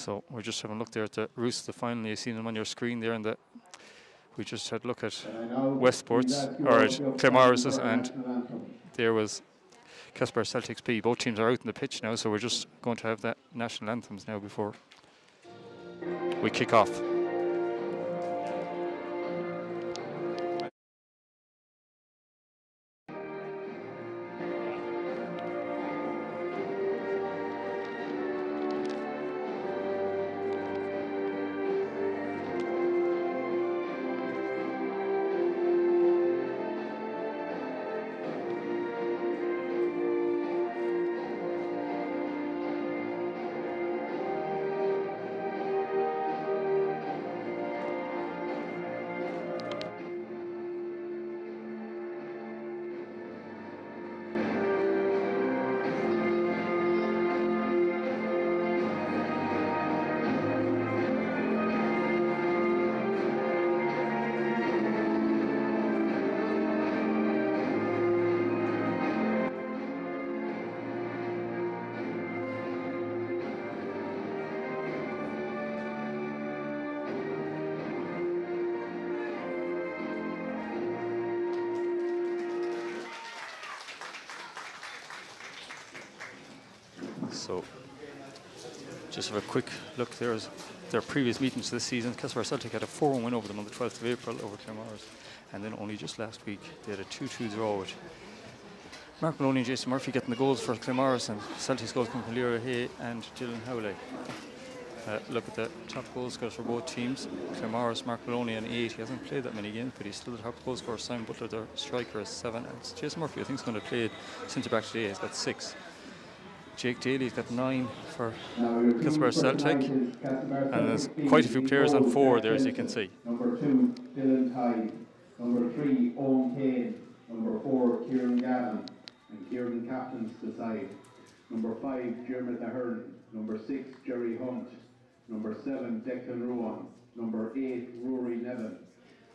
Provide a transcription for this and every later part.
So we're just having a look there at the Roos, the final. You've seen them on your screen there, and we just had a look at Westport's, or at Claremorris's, and there was Castlebar Celtic's P. Both teams are out on the pitch now, so we're just going to have that national anthems now before we kick off. So, just have a quick look there at their previous meetings this season. Castlebar Celtic had a 4-1 win over them on the 12th of April over Claremorris, and then only just last week they had a 2-2 draw with Mark Maloney and Jason Murphy getting the goals for Claremorris, and Celtic's goals come from Lira Hay and Dylan Howley. Look at the top goal scorers for both teams. Claremorris, Mark Maloney on 8. He hasn't played that many games, but he's still the top goal scorer. Simon Butler, their striker, is 7. And Jason Murphy, I think, is going to play centre back today. He's got 6. Jake Daly's got 9 for Castlebar Celtic, and there's quite a few players on 4 there, as you can see. Number 2, Dylan Tighe. Number 3, Owen Kane. Number 4, Kieran Gavin. And Kieran captains the side. Number 5, Dermot Ahern. Number 6, Jerry Hunt. Number 7, Declan Rowan. Number 8, Rory Nevin.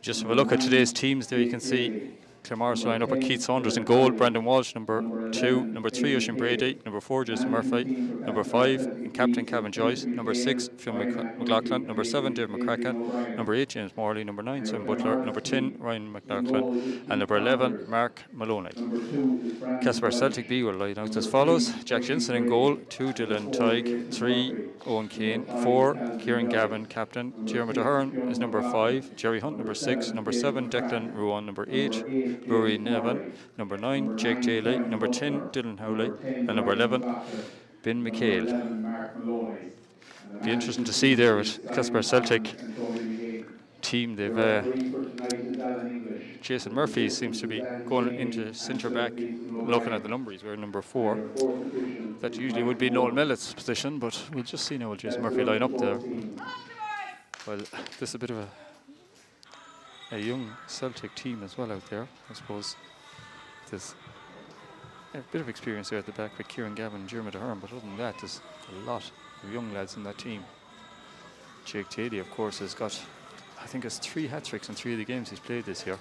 Just have a look at today's teams there. You can see Claremorris line up at Keith Saunders in goal, Brandon Walsh number 2, number 3 Oisin Brady, number 4 Jason Murphy, number 5 Captain Kevin Joyce, number 6 Phil McLaughlin, number 7 Dave McCracken, number 8 James Morley, number 9 Simon Butler, number 10 Ryan McLaughlin, and number 11 Mark Maloney. Castlebar Celtic B will line out as follows: Jack Jensen in goal, 2 Dylan Tighe, 3 Owen Kane, 4 Kieran Gavin captain, Dermot Ahern is number 5, Jerry Hunt number 6, number 7 Declan Rowan, number 8 Rory Nevin, number 9 Jake Daly, number 10 Dylan Howley, and number 11 Ben McHale. Be interesting to see there with Castlebar Celtic team. They've Jason Murphy seems to be going into centre back, looking at the number. He's wearing number 4. That usually would be Noel Mellett's position, but we'll just see now will Jason Murphy line up there. Well, this is a bit of a young Celtic team as well out there. I suppose there's a bit of experience there at the back with Kieran Gavin and Dermot Ahern, but other than that, there's a lot of young lads in that team. Jake Daly, of course, has got, I think, has 3 hat-tricks in 3 of the games he's played this year.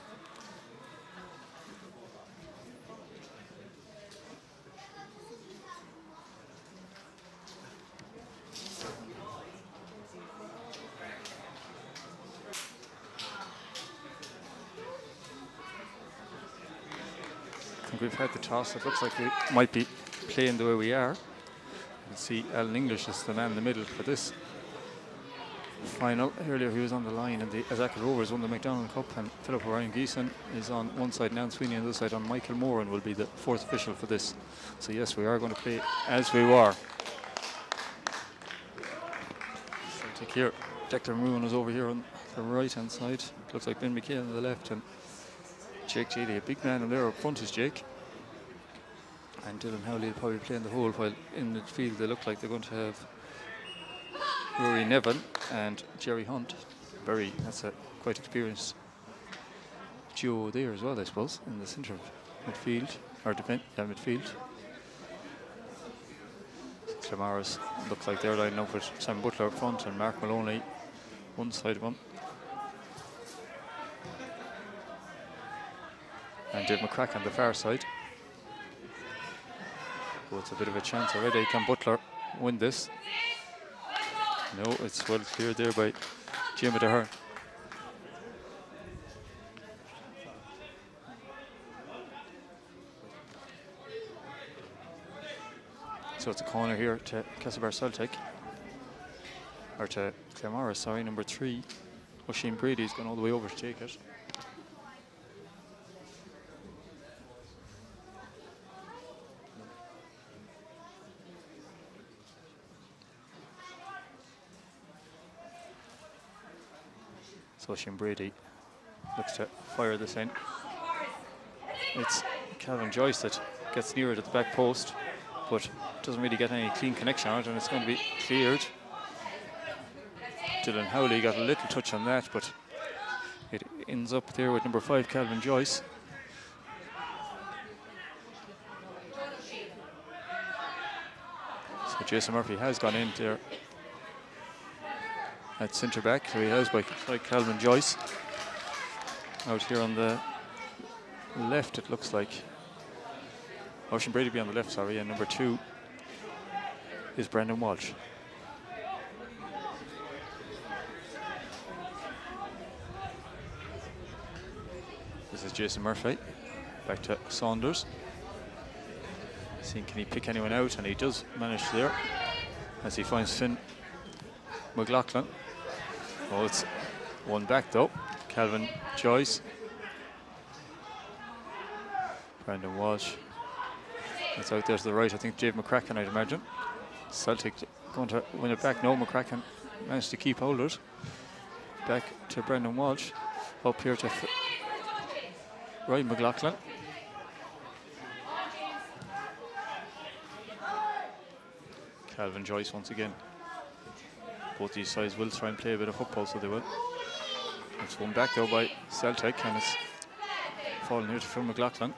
We've had the toss. It looks like we might be playing the way we are. You can see Alan English is the man in the middle for this final. Earlier he was on the line, and the Azaka Rovers won the McDonald Cup, and Philip O'Ryan Geeson is on one side, Nan Sweeney on the other side, on Michael Moore, and will be the 4th official for this. So yes, we are going to play as we were. Celtic here. Declan Rowan is over here on the right hand side. Looks like Ben McHale on the left, and Jake Daly, a big man in there up front is Jake. And Dylan Howley will probably play in the hole, while in the field they look like they're going to have Rory Nevin and Jerry Hunt. That's a quite experienced duo there as well, I suppose, in the centre of midfield, or midfield. Claremorris looks like they're lining up with Sam Butler up front and Mark Maloney one side of him. And Dave McCracken on the far side. Oh, it's a bit of a chance already. Can Butler win this? No, it's well cleared there by Jim at the Hearn. So it's a corner here to Castlebar Celtic. Or to Claremorris, sorry, number 3. Oisin Brady's gone all the way over to take it. So Oisin Brady looks to fire this in. It's Calvin Joyce that gets near it at the back post, but doesn't really get any clean connection on it, and it's going to be cleared. Dylan Howley got a little touch on that, but it ends up there with number 5, Calvin Joyce. So Jason Murphy has gone in there at centre back, so he has by Calvin Joyce. Out here on the left, it looks like Oisin Brady be on the left, sorry, and number 2 is Brendan Walsh. This is Jason Murphy, back to Saunders. Seeing can he pick anyone out, and he does manage there as he finds Finn McLaughlin. Oh, it's one back though. Calvin Joyce. Brendan Walsh. It's out there to the right, I think Dave McCracken, I'd imagine. Celtic going to win it back. No, McCracken managed to keep hold of it. Back to Brendan Walsh. Up here to Ryan McLaughlin. Calvin Joyce once again. Both these sides will try and play a bit of football, so they will. It's one back though by Celtic, and it's falling here to Phil McLaughlin.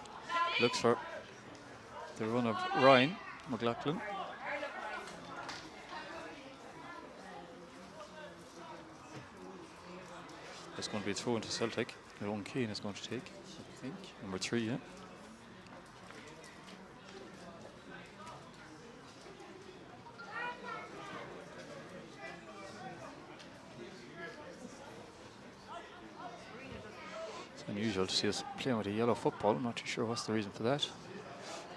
Looks for the run of Ryan McLaughlin. It's going to be a throw into Celtic. Owen Keane is going to take, I think. Number 3, yeah. It's unusual to see us playing with a yellow football. I'm not too sure what's the reason for that.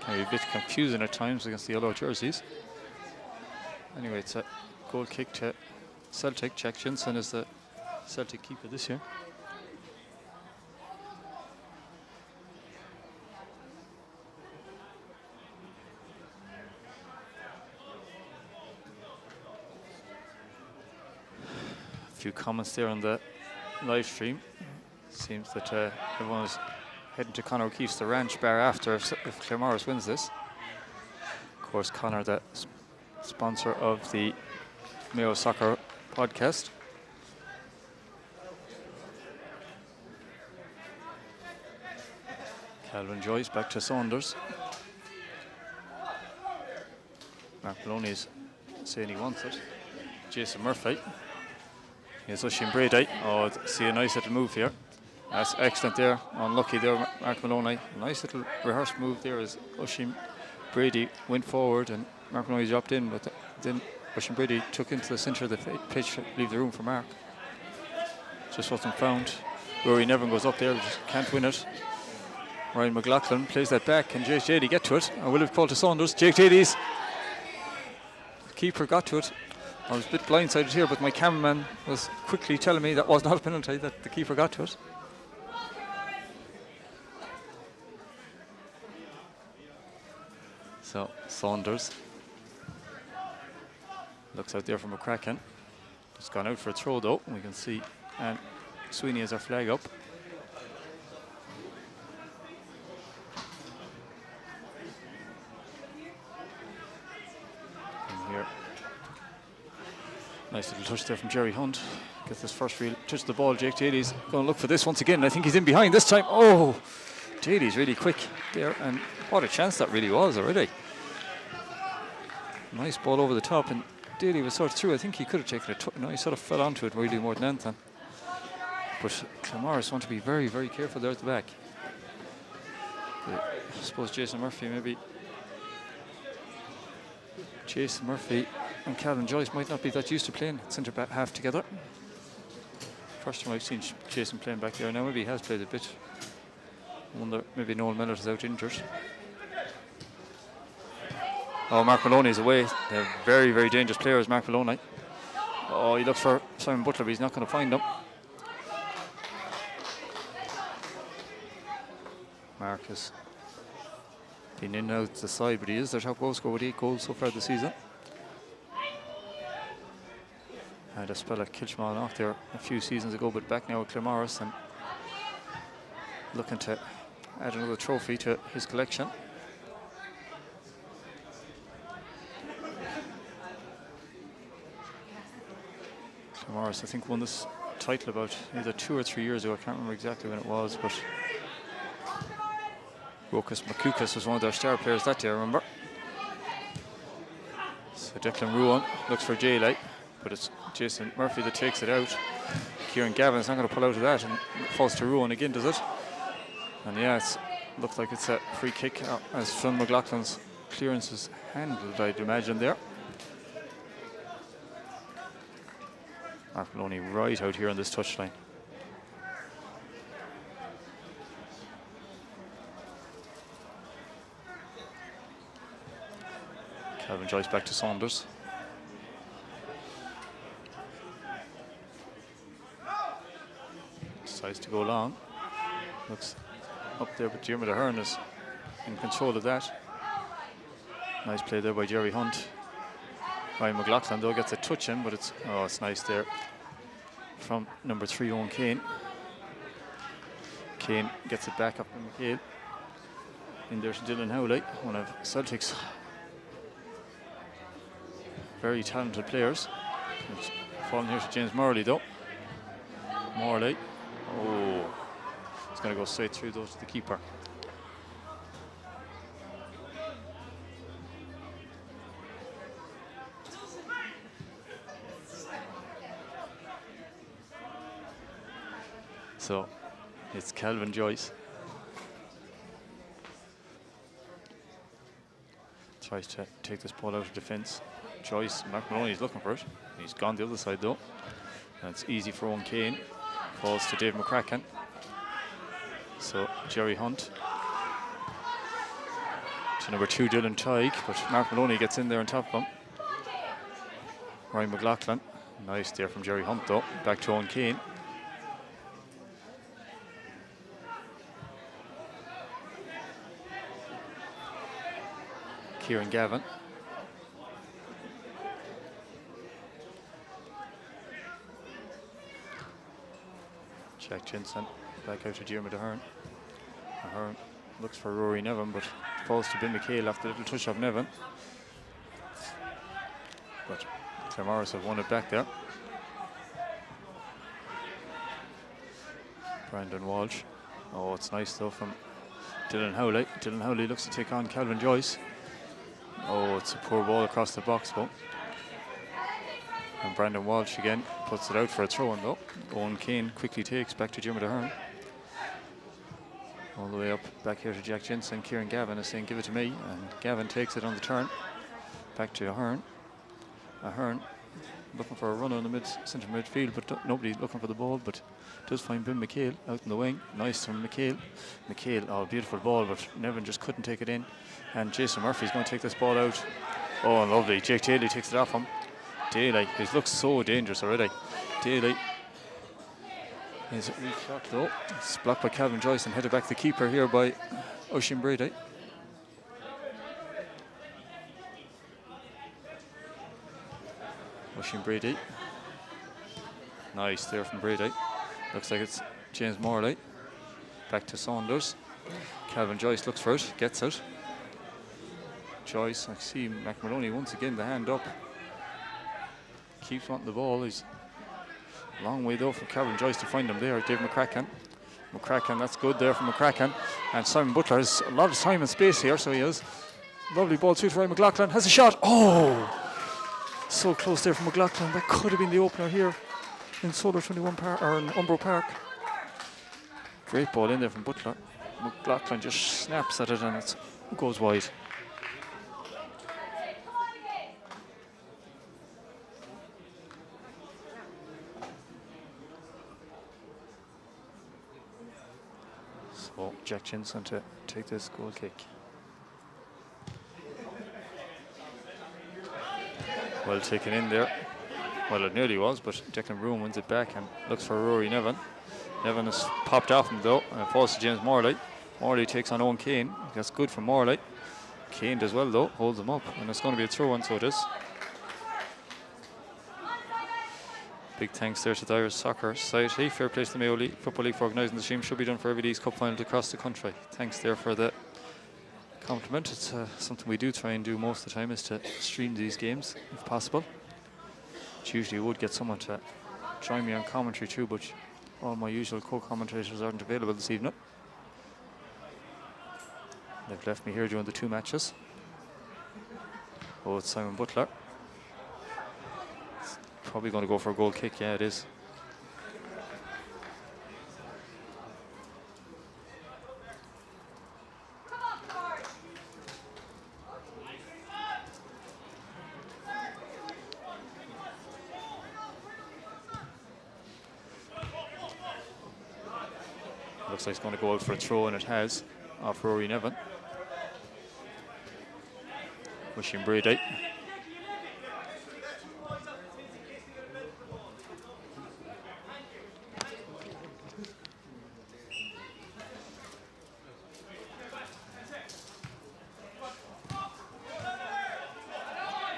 Can be a bit confusing at times against the yellow jerseys. Anyway, it's a goal kick to Celtic. Jack Jensen is the Celtic keeper this year. A few comments there on the live stream. Seems that everyone is heading to Conor O'Keefe's The Ranch Bar after if Claremorris wins this. Of course, Conor, the sponsor of the Mayo Soccer podcast. Calvin Joyce back to Saunders. Mark Maloney's saying he wants it. Jason Murphy. Here's Oisin Brady. Oh, see a nice little move here. That's excellent there. Unlucky there, Mark Maloney. Nice little rehearsed move there as Oisin Brady went forward and Mark Maloney dropped in, but then Oisin Brady took into the centre of the pitch to leave the room for Mark. Just wasn't found. Rory Nevin goes up there, just can't win it. Ryan McLaughlin plays that back. Can Jake Jady get to it? I will have called to Saunders. Jake Jady's keeper got to it. I was a bit blindsided here, but my cameraman was quickly telling me that was not a penalty, that the keeper got to it. So Saunders looks out there from McCracken. It's gone out for a throw though, we can see, and Sweeney has our flag up. And here, nice little touch there from Jerry Hunt. Gets this first real touch of the ball. Jake Daly's going to look for this once again. I think he's in behind this time. Oh, Daly's really quick there, and what a chance that really was already. Nice ball over the top, and Daly was sort of through. I think he could have taken it. No, he sort of fell onto it really more than anything. But Claremorris want to be very, very careful there at the back. I suppose Jason Murphy maybe. Jason Murphy and Calvin Joyce might not be that used to playing centre back half together. First time I've seen Jason playing back there. Now maybe he has played a bit. I wonder, maybe Noel Miller is out injured. Oh, Mark Maloney's away. They're very, very dangerous players, Mark Maloney. Oh, he looks for Simon Butler, but he's not going to find him. Mark has been in and out the side, but he is their top goal scorer with 8 goals so far this season. Had a spell at Kilchmon off there a few seasons ago, but back now at Claremorris and looking to add another trophy to his collection. Claremorris, I think, won this title about either 2 or 3 years ago. I can't remember exactly when it was, but Rokas Makukas was one of their star players that year, I remember. So Declan Ruan looks for J-Light, but it's Jason Murphy that takes it out. Kieran Gavin's not going to pull out of that, and it falls to Ruan again, does it? And yeah, it looks like it's a free kick as Finn McLaughlin's clearance is handled, I'd imagine, there. Mark Maloney right out here on this touchline. Calvin Joyce back to Saunders. Decides to go long. Looks up there, but Diarmuid Ahern is in control of that. Nice play there by Jerry Hunt. Ryan McLaughlin though gets a touch in, but it's nice there from number 3, Owen Kane. Kane gets it back up to McHale. In there's Dylan Howley, one of Celtic's very talented players. It's falling here to James Morley though. Morley, it's going to go straight through those to the keeper. So it's Calvin Joyce. Tries to take this ball out of defence. Joyce, Mark Maloney is looking for it. He's gone the other side though. And it's easy for Owen Kane. Falls to Dave McCracken. So Jerry Hunt. To number 2, Dylan Tighe, but Mark Maloney gets in there on top of him. Ryan McLaughlin. Nice there from Jerry Hunt though. Back to Owen Kane. Kieran Gavin. Jack Jensen back out to Diarmuid Ahern. Ahern looks for Rory Nevin, but falls to Ben McHale after the little touch of Nevin. But Claremorris have won it back there. Brandon Walsh. Oh, it's nice though from Dylan Howley. Dylan Howley looks to take on Calvin Joyce. Oh, it's a poor ball across the box, though. And Brandon Walsh again puts it out for a throw-in, though. Owen Kane quickly takes back to Diarmuid Ahern. All the way up back here to Jack Jensen. Kieran Gavin is saying, give it to me. And Gavin takes it on the turn. Back to Ahern. Ahern looking for a runner in the centre midfield, but nobody looking for the ball, but does find Ben McHale out in the wing. Nice from McHale. McHale, oh, beautiful ball, but Nevin just couldn't take it in. And Jason Murphy's going to take this ball out. Oh, lovely. Jake Daly takes it off him. Daly, he looks so dangerous already. Daly is a weak shot though. It's blocked by Calvin Joyce and headed back to the keeper here by Oisin Brady. Oisin Brady. Nice there from Brady. Looks like it's James Morley. Back to Saunders. Calvin Joyce looks for it, gets it. Joyce, I see McMaloney once again, the hand up. Keeps wanting the ball. He's a long way though for Calvin Joyce to find him there. Dave McCracken. McCracken, that's good there from McCracken. And Simon Butler has a lot of time and space here, so he has. Lovely ball through to Ryan McLaughlin. Has a shot. Oh! So close there from McLaughlin. That could have been the opener here in Solar 21 Park, or in Umbro Park. Great ball in there from Butler. McLaughlin just snaps at it and it goes wide. Jack Jensen to take this goal kick. Well taken in there. Well, it nearly was, but Declan Broom wins it back and looks for Rory Nevin. Nevin has popped off him though, and falls to James Morley. Morley takes on Owen Kane. That's good for Morley. Kane does well though, holds him up, and it's going to be a throw-in, so it is. Big thanks there to the Irish Soccer Society. Fair play to the Mayo League, Football League for organising the stream. Should be done for every Leagues Cup final across the country. Thanks there for the compliment. It's something we do try and do most of the time, is to stream these games if possible. Which usually would get someone to join me on commentary too, but all my usual co-commentators aren't available this evening. They've left me here during the 2 matches. Oh, it's Simon Butler. It's probably going to go for a goal kick. Yeah, it is. Looks like it's going to go out for a throw, and it has, off Rory Nevin. Wishing Brady.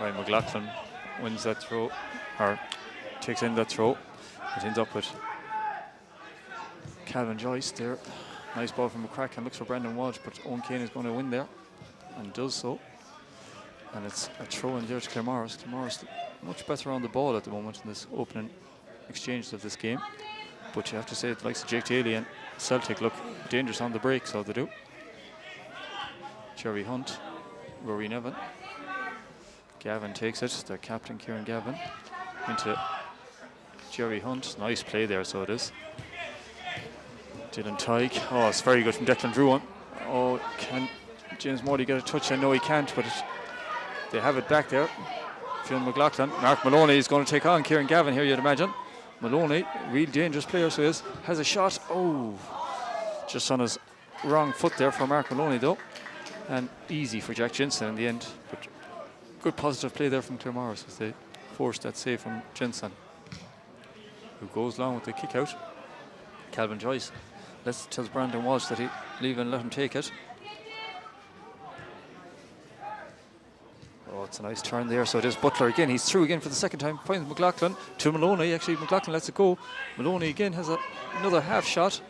Ryan McLaughlin wins that throw, or takes in that throw. It ends up with Calvin Joyce there. Nice ball from McCracken, looks for Brendan Walsh, but Owen Kane is going to win there, and does so. And it's a throw in there to Claremorris. Claremorris much better on the ball at the moment in this opening exchange of this game. But you have to say, the likes of Jake Daly and Celtic look dangerous on the break, so they do. Jerry Hunt, Rory Nevin. Gavin takes it, their captain Kieran Gavin, into Jerry Hunt. Nice play there, so it is. Dylan Tyke. Oh, it's very good from Declan Druin. Oh, can James Morley get a touch? I know he can't, but they have it back there. Phil McLaughlin. Mark Maloney is going to take on Kieran Gavin here, you'd imagine. Maloney, real dangerous player, so he is. Has a shot. Oh, just on his wrong foot there for Mark Maloney, though. And easy for Jack Jensen in the end. But good positive play there from Claremorris as they forced that save from Jensen, who goes long with the kick out. Calvin Joyce tells Brandon Walsh that he leave and let him take it. Oh, it's a nice turn there, so it is Butler again. He's through again for the second time. Finds McLaughlin to Maloney. Actually, McLaughlin lets it go. Maloney again has another half shot.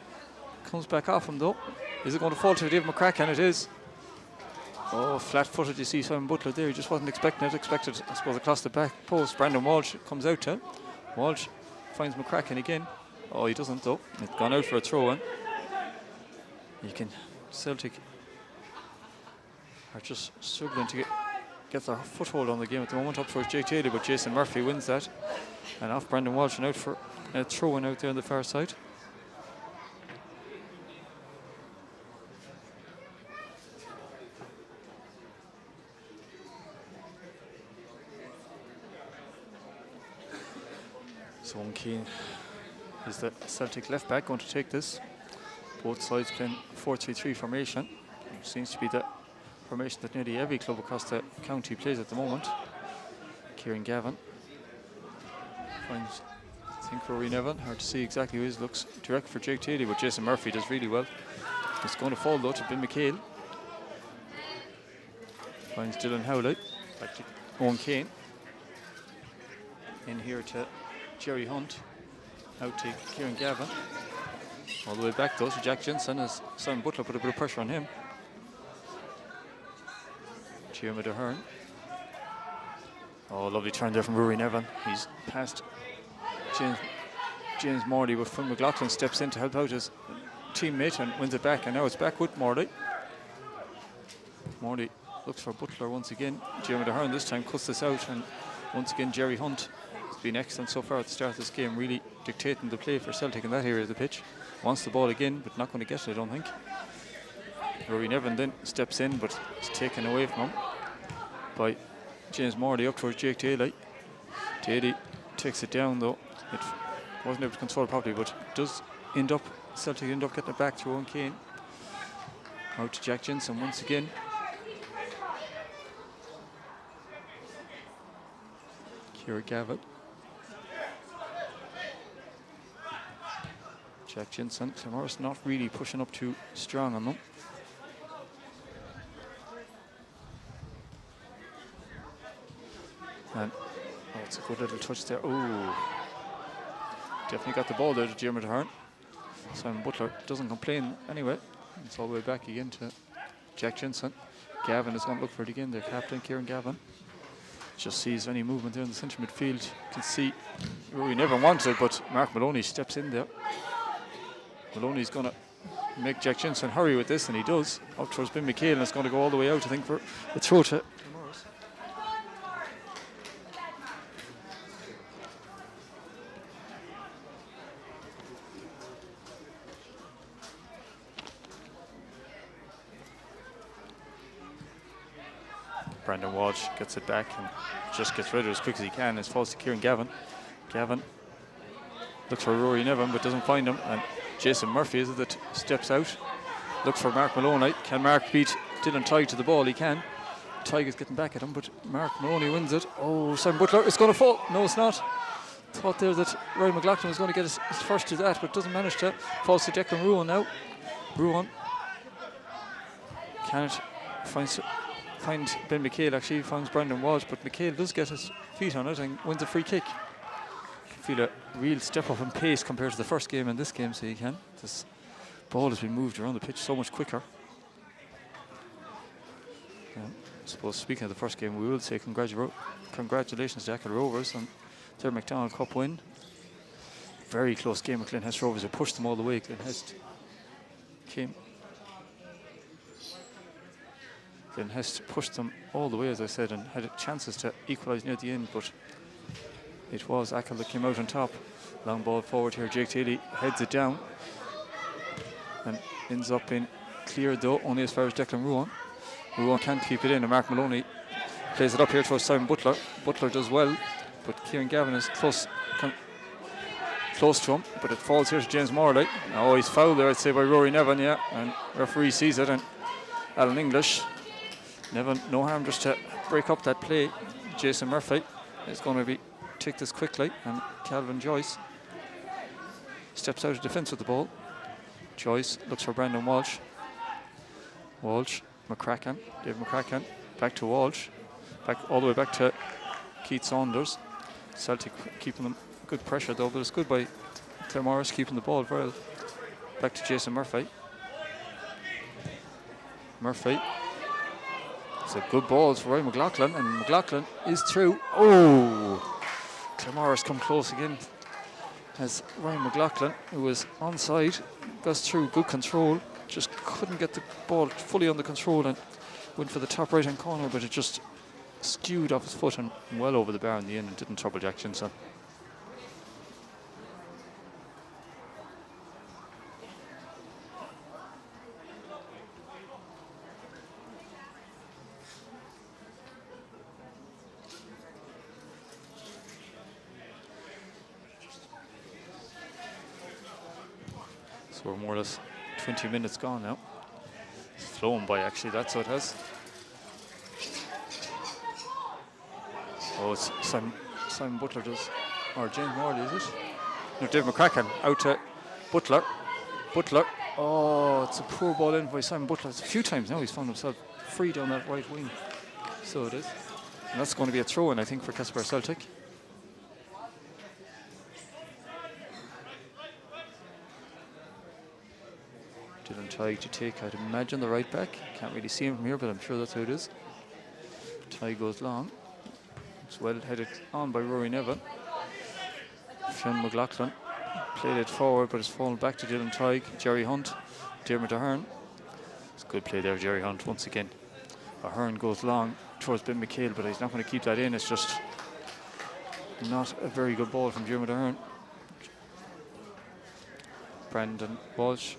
Comes back off him though. Is it going to fall to Dave McCracken? It is. Oh, flat-footed, you see Simon Butler there. He just wasn't expecting it. Expected, I suppose, across the back post. Brandon Walsh comes out to him. Walsh finds McCracken again. Oh, he doesn't though. It's gone out for a throw-in. Celtic are just struggling to get their foothold on the game at the moment. Up towards Jake Daly, but Jason Murphy wins that. And off Brandon Walsh and out for a throw-in out there on the far side. So Owen Keane is the Celtic left back going to take this. Both sides playing 4-3-3 formation. It seems to be the formation that nearly every club across the county plays at the moment. Kieran Gavin finds, I think, Rory Nevin. Hard to see exactly who he is. Looks direct for Jake Daly, but Jason Murphy does really well. It's going to fall though to Ben McHale. Finds Dylan Howley. Back to Owen Kane. In here to Jerry Hunt. Out to Kieran Gavin. All the way back though to Jack Jensen as Simon Butler put a bit of pressure on him. Jeremy Ahern. Oh, lovely turn there from Rory Nevin. He's past James Morley, but Phil McLaughlin steps in to help out his teammate and wins it back, and now it's back with Morley. Morley looks for Butler once again. Jeremy Ahern this time cuts this out, and once again Jerry Hunt has been excellent so far at the start of this game, really dictating the play for Celtic in that area of the pitch. Wants the ball again, but not going to get it, I don't think. Rory Nevin then steps in, but it's taken away from him by James Morley up towards Jake Daly. Daly takes it down though. It wasn't able to control it properly, but does Celtic end up getting it back to Owen Kane. Out to Jack Jensen once again. Kira Gavitt. Jack Jensen. Claremorris not really pushing up too strong on them. And it's a good little touch there. Oh, definitely got the ball there to Diarmuid Ahern. Simon Butler doesn't complain anyway. It's all the way back again to Jack Jensen. Gavin is going to look for it again. Their captain, Kieran Gavin. Just sees any movement there in the centre midfield. You can see Rory never wanted it, but Mark Maloney steps in there. Maloney's going to make Jack Jensen hurry with this, and he does. Up towards Ben McHale, and it's going to go all the way out, I think, for a throw to Claremorris. Brandon Walsh gets it back and just gets rid of it as quick as he can. It falls to Kieran Gavin. Gavin looks for Rory Nevin but doesn't find him. And Jason Murphy is it that steps out. Looks for Mark Maloney. Can Mark beat Dylan Tighe to the ball? He can. Tighe is getting back at him, but Mark Maloney wins it. Oh, Simon Butler, it's going to fall. No, it's not. Thought there that Ryan McLaughlin was going to get his first to that, but doesn't manage to. Falls to Declan Ruan now. Ruan cannot find Ben McHale. Actually finds Brandon Walsh, but McHale does get his feet on it and wins a free kick. Feel a real step up in pace compared to the first game and this game, so you can. This ball has been moved around the pitch so much quicker. I suppose speaking of the first game, we will say congratulations to Achill Rovers on their McDonald Cup win. Very close game with Glenhest Rovers, who pushed them all the way. Glenhest pushed them all the way, as I said, and had chances to equalise near the end, but it was Achill that came out on top. Long ball forward here. Jake Daly heads it down and ends up in clear, though, only as far as Declan Ruan. Ruan can't keep it in, and Mark Maloney plays it up here towards Simon Butler. Butler does well, but Kieran Gavin is close to him, but it falls here to James Morley. Oh, he's fouled there, I'd say, by Rory Nevin, yeah, and referee sees it, and Alan English. Nevin, no harm just to break up that play. Jason Murphy is going to take this quickly, and Calvin Joyce steps out of defence with the ball. Joyce looks for Brandon Walsh. Walsh, McCracken, Dave McCracken, back to Walsh, all the way back to Keith Saunders. Celtic keeping them good pressure though, but it's good by Claremorris keeping the ball well. Back to Jason Murphy. Murphy. It's a good ball for Ryan McLaughlin, and McLaughlin is through. Oh! Claremorris come close again as Ryan McLaughlin, who was onside, goes through, good control, just couldn't get the ball fully under control and went for the top right hand corner, but it just skewed off his foot and well over the bar in the end and didn't trouble Jack Jensen. So we're more or less 20 minutes gone now. It's flown by, actually, that's what it has. Oh, it's Simon Butler does, or James Morley, is it? No, Dave McCracken out to Butler. Butler, oh, it's a poor ball in by Simon Butler. It's a few times now he's found himself free down that right wing. So it is. And that's going to be a throw-in, I think, for Castlebar Celtic. Dylan Tighe to take, I'd imagine, the right back. Can't really see him from here, but I'm sure that's how it is. Tighe goes long. It's well headed on by Rory Nevin. Fionn McLaughlin played it forward, but it's fallen back to Dylan Tighe. Jerry Hunt, Diarmuid Ahern. It's a good play there, Jerry Hunt, once again. Ahern goes long towards Ben McHale, but he's not going to keep that in. It's just not a very good ball from Diarmuid Ahern. Brandon Walsh.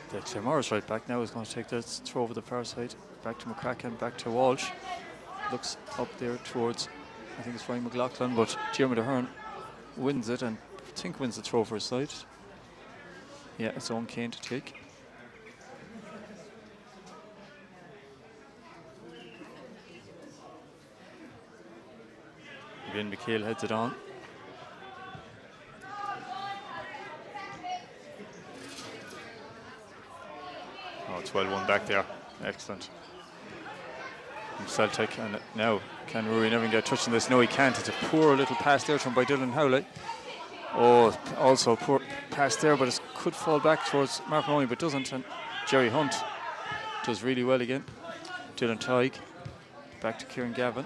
The Claremorris right back now is going to take this throw over the far side. Back to McCracken, back to Walsh. Looks up there towards, I think it's Ryan McLaughlin, but Diarmuid Ahern wins it and I think wins the throw for his side. Yeah, it's Owen Kane to take. Again, McHale heads it on. Oh, it's well won back there. Excellent. From Celtic, and now can Rory Nevin get a touch on this? No, he can't. It's a poor little pass there from by Dylan Howley. Oh, also a poor pass there, but it could fall back towards Mark Maloney, but doesn't. And Jerry Hunt does really well again. Dylan Tighe back to Kieran Gavin.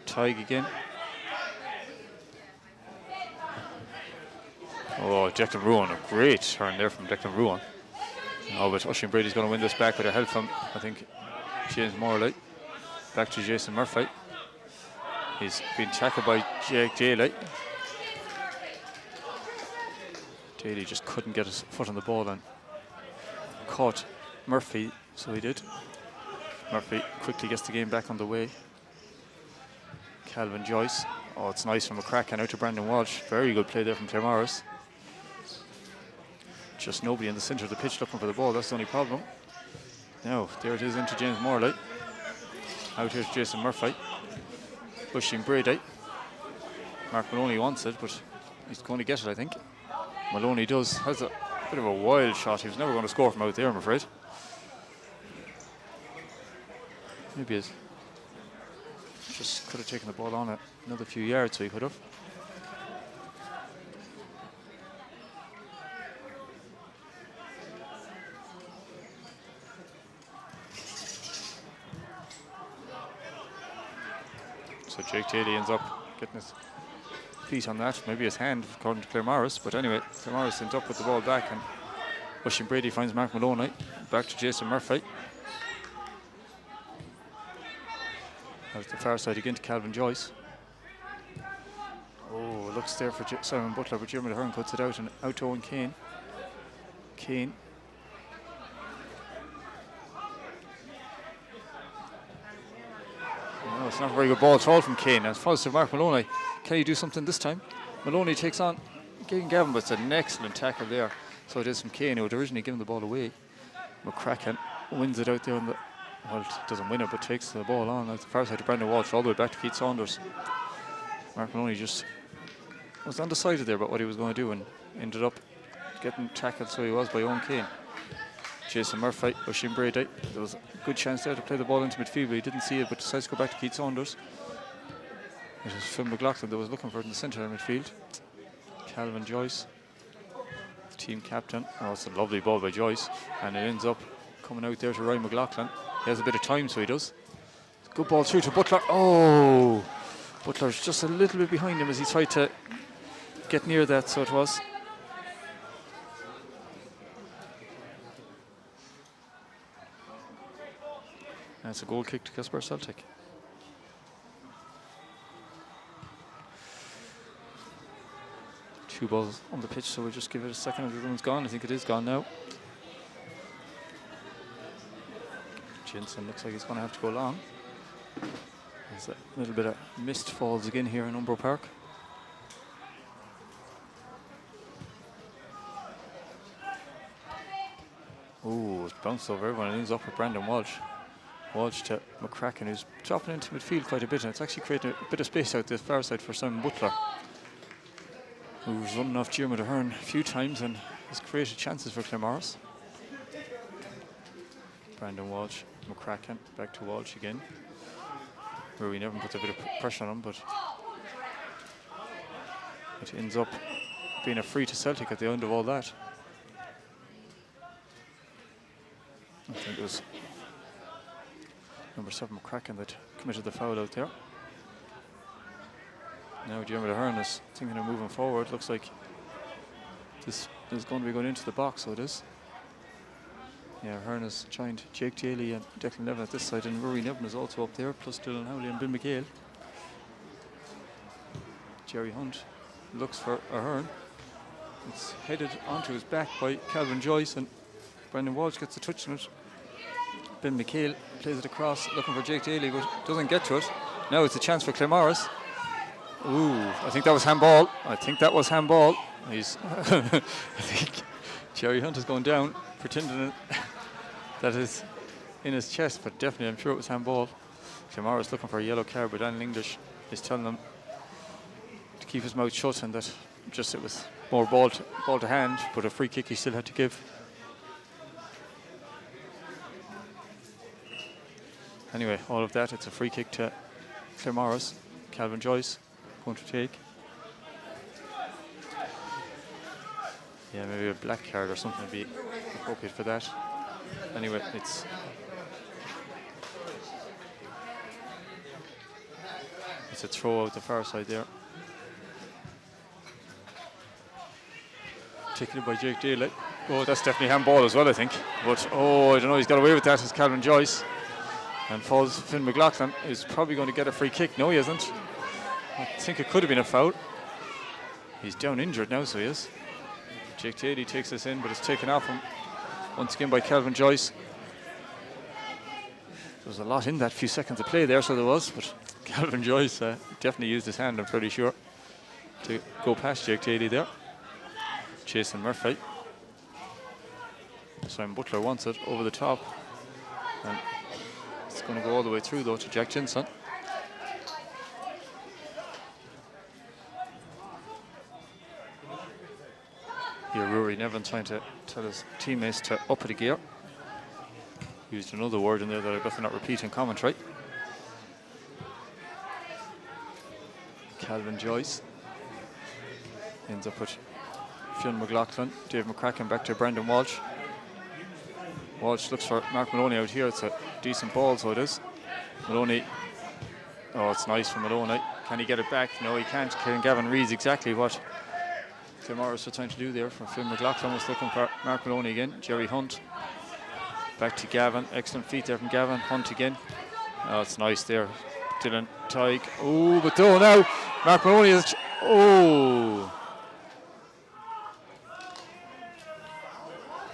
Tighe again. Oh, Declan Ruan, a great turn there from Declan Ruan. Oh, but Oisin Brady's going to win this back with a help from, I think, James Morley. Back to Jason Murphy. He's been tackled by Jake Daly. Daly just couldn't get his foot on the ball and caught Murphy, so he did. Murphy quickly gets the game back on the way. Calvin Joyce. Oh, it's nice from McCracken out to Brandon Walsh. Very good play there from Claremorris. Just nobody in the centre of the pitch looking for the ball. That's the only problem. Now, there it is into James Morley. Out here's Jason Murphy. Pushing Brady. Mark Maloney wants it, but he's going to get it, I think. Maloney does. Has a bit of a wild shot. He was never going to score from out there, I'm afraid. Maybe he's just could have taken the ball on it another few yards, so he could have. So Jake Daly ends up getting his feet on that, maybe his hand, according to Claremorris. But anyway, Claremorris ends up with the ball back, and Oisin Brady finds Mark Maloney. Back to Jason Murphy. Out the far side again to Calvin Joyce. Oh, looks there for Simon Butler, but Jeremy Ahern cuts it out, and out to Owen Kane. Kane. No, it's not a very good ball at all from Kane. As falls to Mark Maloney. Can he do something this time? Maloney takes on Keegan Gavin, but it's an excellent tackle there. So it is from Kane, who had originally given the ball away. McCracken wins it out there on the, well, doesn't win it, but takes the ball on at the far side to Brandon Walsh, all the way back to Keith Saunders. Mark Maloney just was undecided there about what he was going to do, and ended up getting tackled, so he was, by Owen Kane. Jason Murphy, Oisin Brady. There was a good chance there to play the ball into midfield, but he didn't see it, but decides to go back to Keith Saunders. It was Phil McLaughlin that was looking for it in the centre of midfield. Calvin Joyce, the team captain. Oh, it's a lovely ball by Joyce, and it ends up coming out there to Ryan McLaughlin. He has a bit of time, so he does. Good ball through to Butler. Oh! Butler's just a little bit behind him as he tried to get near that, so it was. And it's a goal kick to Castlebar Celtic. Two balls on the pitch, so we'll just give it a second. The other one's gone. I think it is gone now. Jensen looks like he's going to have to go long. There's a little bit of mist falls again here in Umbro Park. Oh, it's bounced over everyone and ends up with Brandon Walsh. Walsh to McCracken, who's dropping into midfield quite a bit, and it's actually creating a bit of space out the far side for Simon Butler, who's running off Diarmuid Ahern a few times and has created chances for Claremorris. Brandon Walsh, McCracken, back to Walsh again. Rory Nevin puts a bit of pressure on him, but it ends up being a free to Celtic at the end of all that. I think it was number 7 McCracken that committed the foul out there. Now Diarmuid Ahern is thinking of moving forward. Looks like this is going to be going into the box, so it is. Yeah, Ahern has joined Jake Daly and Declan Nevin at this side, and Rory Nevin is also up there, plus Dylan Howley and Bill McHale. Jerry Hunt looks for Ahern. It's headed onto his back by Calvin Joyce, and Brandon Walsh gets a touch on it. Bill McHale plays it across, looking for Jake Daly, but doesn't get to it. Now it's a chance for Claremorris. Ooh, I think that was handball. I think that was handball. He's I think Jerry Hunt is going down, pretending that is in his chest, but definitely I'm sure it was handball. Claremorris looking for a yellow card, but Alan English is telling him to keep his mouth shut and that just it was more ball to hand, but a free kick he still had to give. Anyway, all of that, it's a free kick to Claremorris. Calvin Joyce going to take. Yeah, maybe a black card or something would be appropriate for that. Anyway, it's a throw out the far side there. Taken by Jake Daly. Oh, that's definitely handball as well, I think. But, oh, I don't know, he's got away with that as Calvin Joyce. And falls Finn McLaughlin is probably going to get a free kick. No, he isn't. I think it could have been a foul. He's down injured now, so he is. Jake Daly takes this in, but it's taken off him once again by Calvin Joyce. There was a lot in that few seconds of play there, so there was, but Calvin Joyce definitely used his hand, I'm pretty sure, to go past Jake Daly there. Jason Murphy. Simon Butler wants it over the top. And it's going to go all the way through, though, to Jack Jensen. Here, Rory Nevin trying to tell his teammates to up it a gear. Used another word in there that I better not repeat in commentary. Calvin Joyce ends up with Fionn McLaughlin. Dave McCracken back to Brendan Walsh. Walsh looks for Mark Maloney out here. It's a decent ball, so it is. Maloney. Oh, it's nice from Maloney. Can he get it back? No, he can't. Kieran Gavin reads exactly what Claremorris are trying to do there. For Fionn McLaughlin was looking for Mark Maloney again. Jerry Hunt. Back to Gavin. Excellent feet there from Gavin. Hunt again. Oh, it's nice there. Dylan Tighe. Oh, but though now Mark Maloney is. Oh.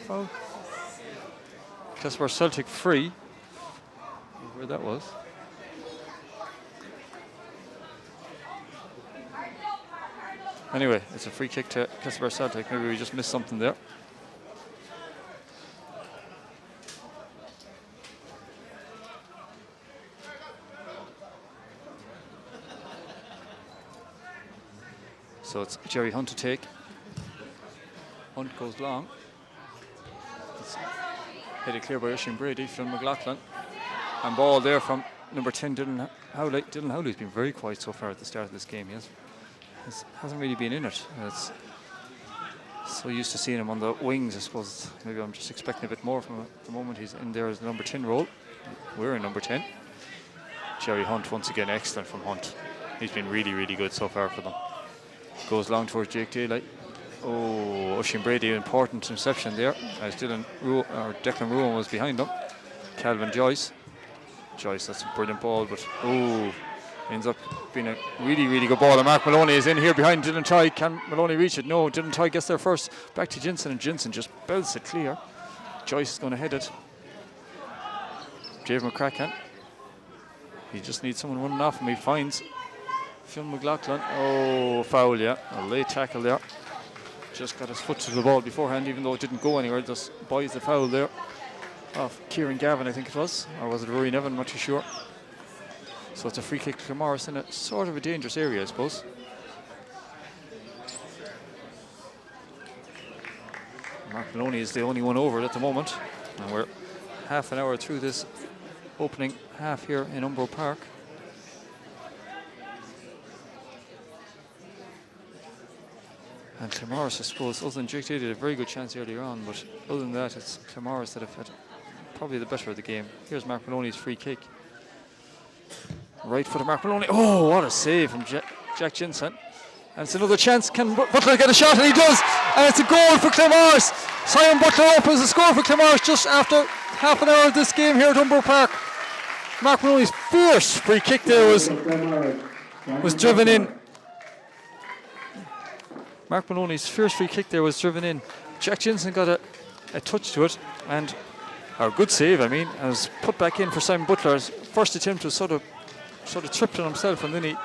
Foul. Castlebar Celtic free. Where that was. Anyway, it's a free kick to Castlebar Celtic. Maybe we just missed something there. So it's Jerry Hunt to take. Hunt goes long. It's headed clear by Oisin Brady, Phil McLaughlin. And ball there from number 10, Dylan Howley. Dylan Howley's been very quiet so far at the start of this game. He hasn't really been in it. It's so used to seeing him on the wings, I suppose. Maybe I'm just expecting a bit more from him at the moment. He's in there as the number 10 role. We're in number 10. Jerry Hunt, once again, excellent from Hunt. He's been really, really good so far for them. Goes long towards Jake Daly. Oh, Oisin Brady, important interception there, as Declan Ruan was behind him. Calvin Joyce. Joyce, that's a brilliant ball, but ends up being a really, really good ball. And Mark Maloney is in here behind Dylan Tighe. Can Maloney reach it? No, Dylan Tighe gets there first. Back to Jensen, and Jensen just belts it clear. Joyce is going to head it. Dave McCracken. He just needs someone running off him. He finds Phil McLaughlin. Oh, foul, yeah. A late tackle there. Just got his foot to the ball beforehand, even though it didn't go anywhere. Just buys the foul there. Off Kieran Gavin, I think it was. Or was it Rory Nevin? I'm not too sure. So it's a free kick to Claremorris in a sort of a dangerous area, I suppose. Mark Maloney is the only one over it at the moment. And we're half an hour through this opening half here in Umbro Park. And Claremorris, I suppose, other than Jake Daly, did a very good chance earlier on, but other than that, it's Claremorris that have had probably the better of the game. Here's Mark Maloney's free kick. Right foot of Mark Maloney. Oh, what a save from Jack Jensen. And it's another chance. Can Butler get a shot? And he does. And it's a goal for Claremorris. Simon Butler opens the score for Claremorris just after half an hour of this game here at Umbro Park. Mark Maloney's fierce free kick there was driven in. Mark Maloney's fierce free kick there was driven in. Jack Jensen got a touch to it, and a good save, I mean, and was put back in for Simon Butler's first attempt was sort of tripped on himself, and then he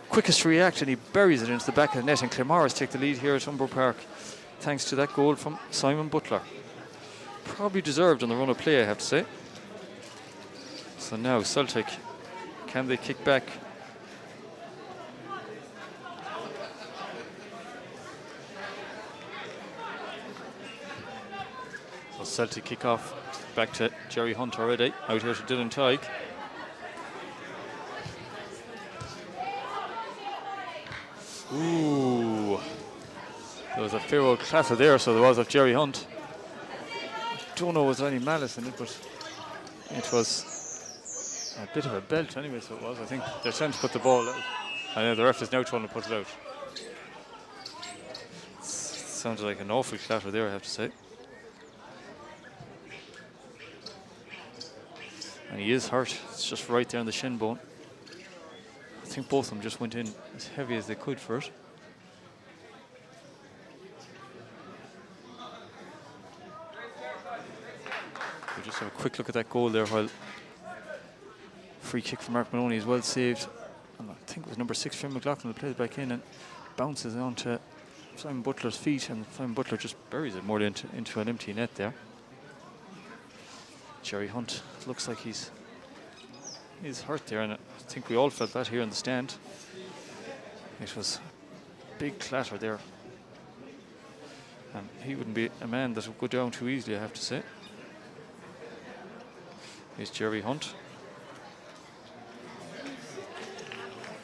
quickest to react and he buries it into the back of the net, and Claremorris take the lead here at Umbro Park thanks to that goal from Simon Butler. Probably deserved on the run of play, I have to say. So now Celtic, can they kick back? So Celtic kick off back to Jerry Hunt already. Out here to Dylan Tighe. Ooh. There was a fair old clatter there, so there was of Jerry Hunt. I don't know was there any malice in it, but it was a bit of a belt anyway, so it was. I think they're trying to put the ball out. I know the ref is now trying to put it out. It sounded like an awful clatter there, I have to say. And he is hurt. It's just right there on the shin bone. I think both of them just went in as heavy as they could for it. We'll just have a quick look at that goal there while free kick from Mark Maloney is well saved. And I think it was number 6, Finn McLaughlin, that plays back in and bounces onto Simon Butler's feet, and Simon Butler just buries it more into an empty net there. Jerry Hunt looks like he's hurt there, and I think we all felt that here in the stand. It was a big clatter there, and he wouldn't be a man that would go down too easily, I have to say. Here's Jerry Hunt.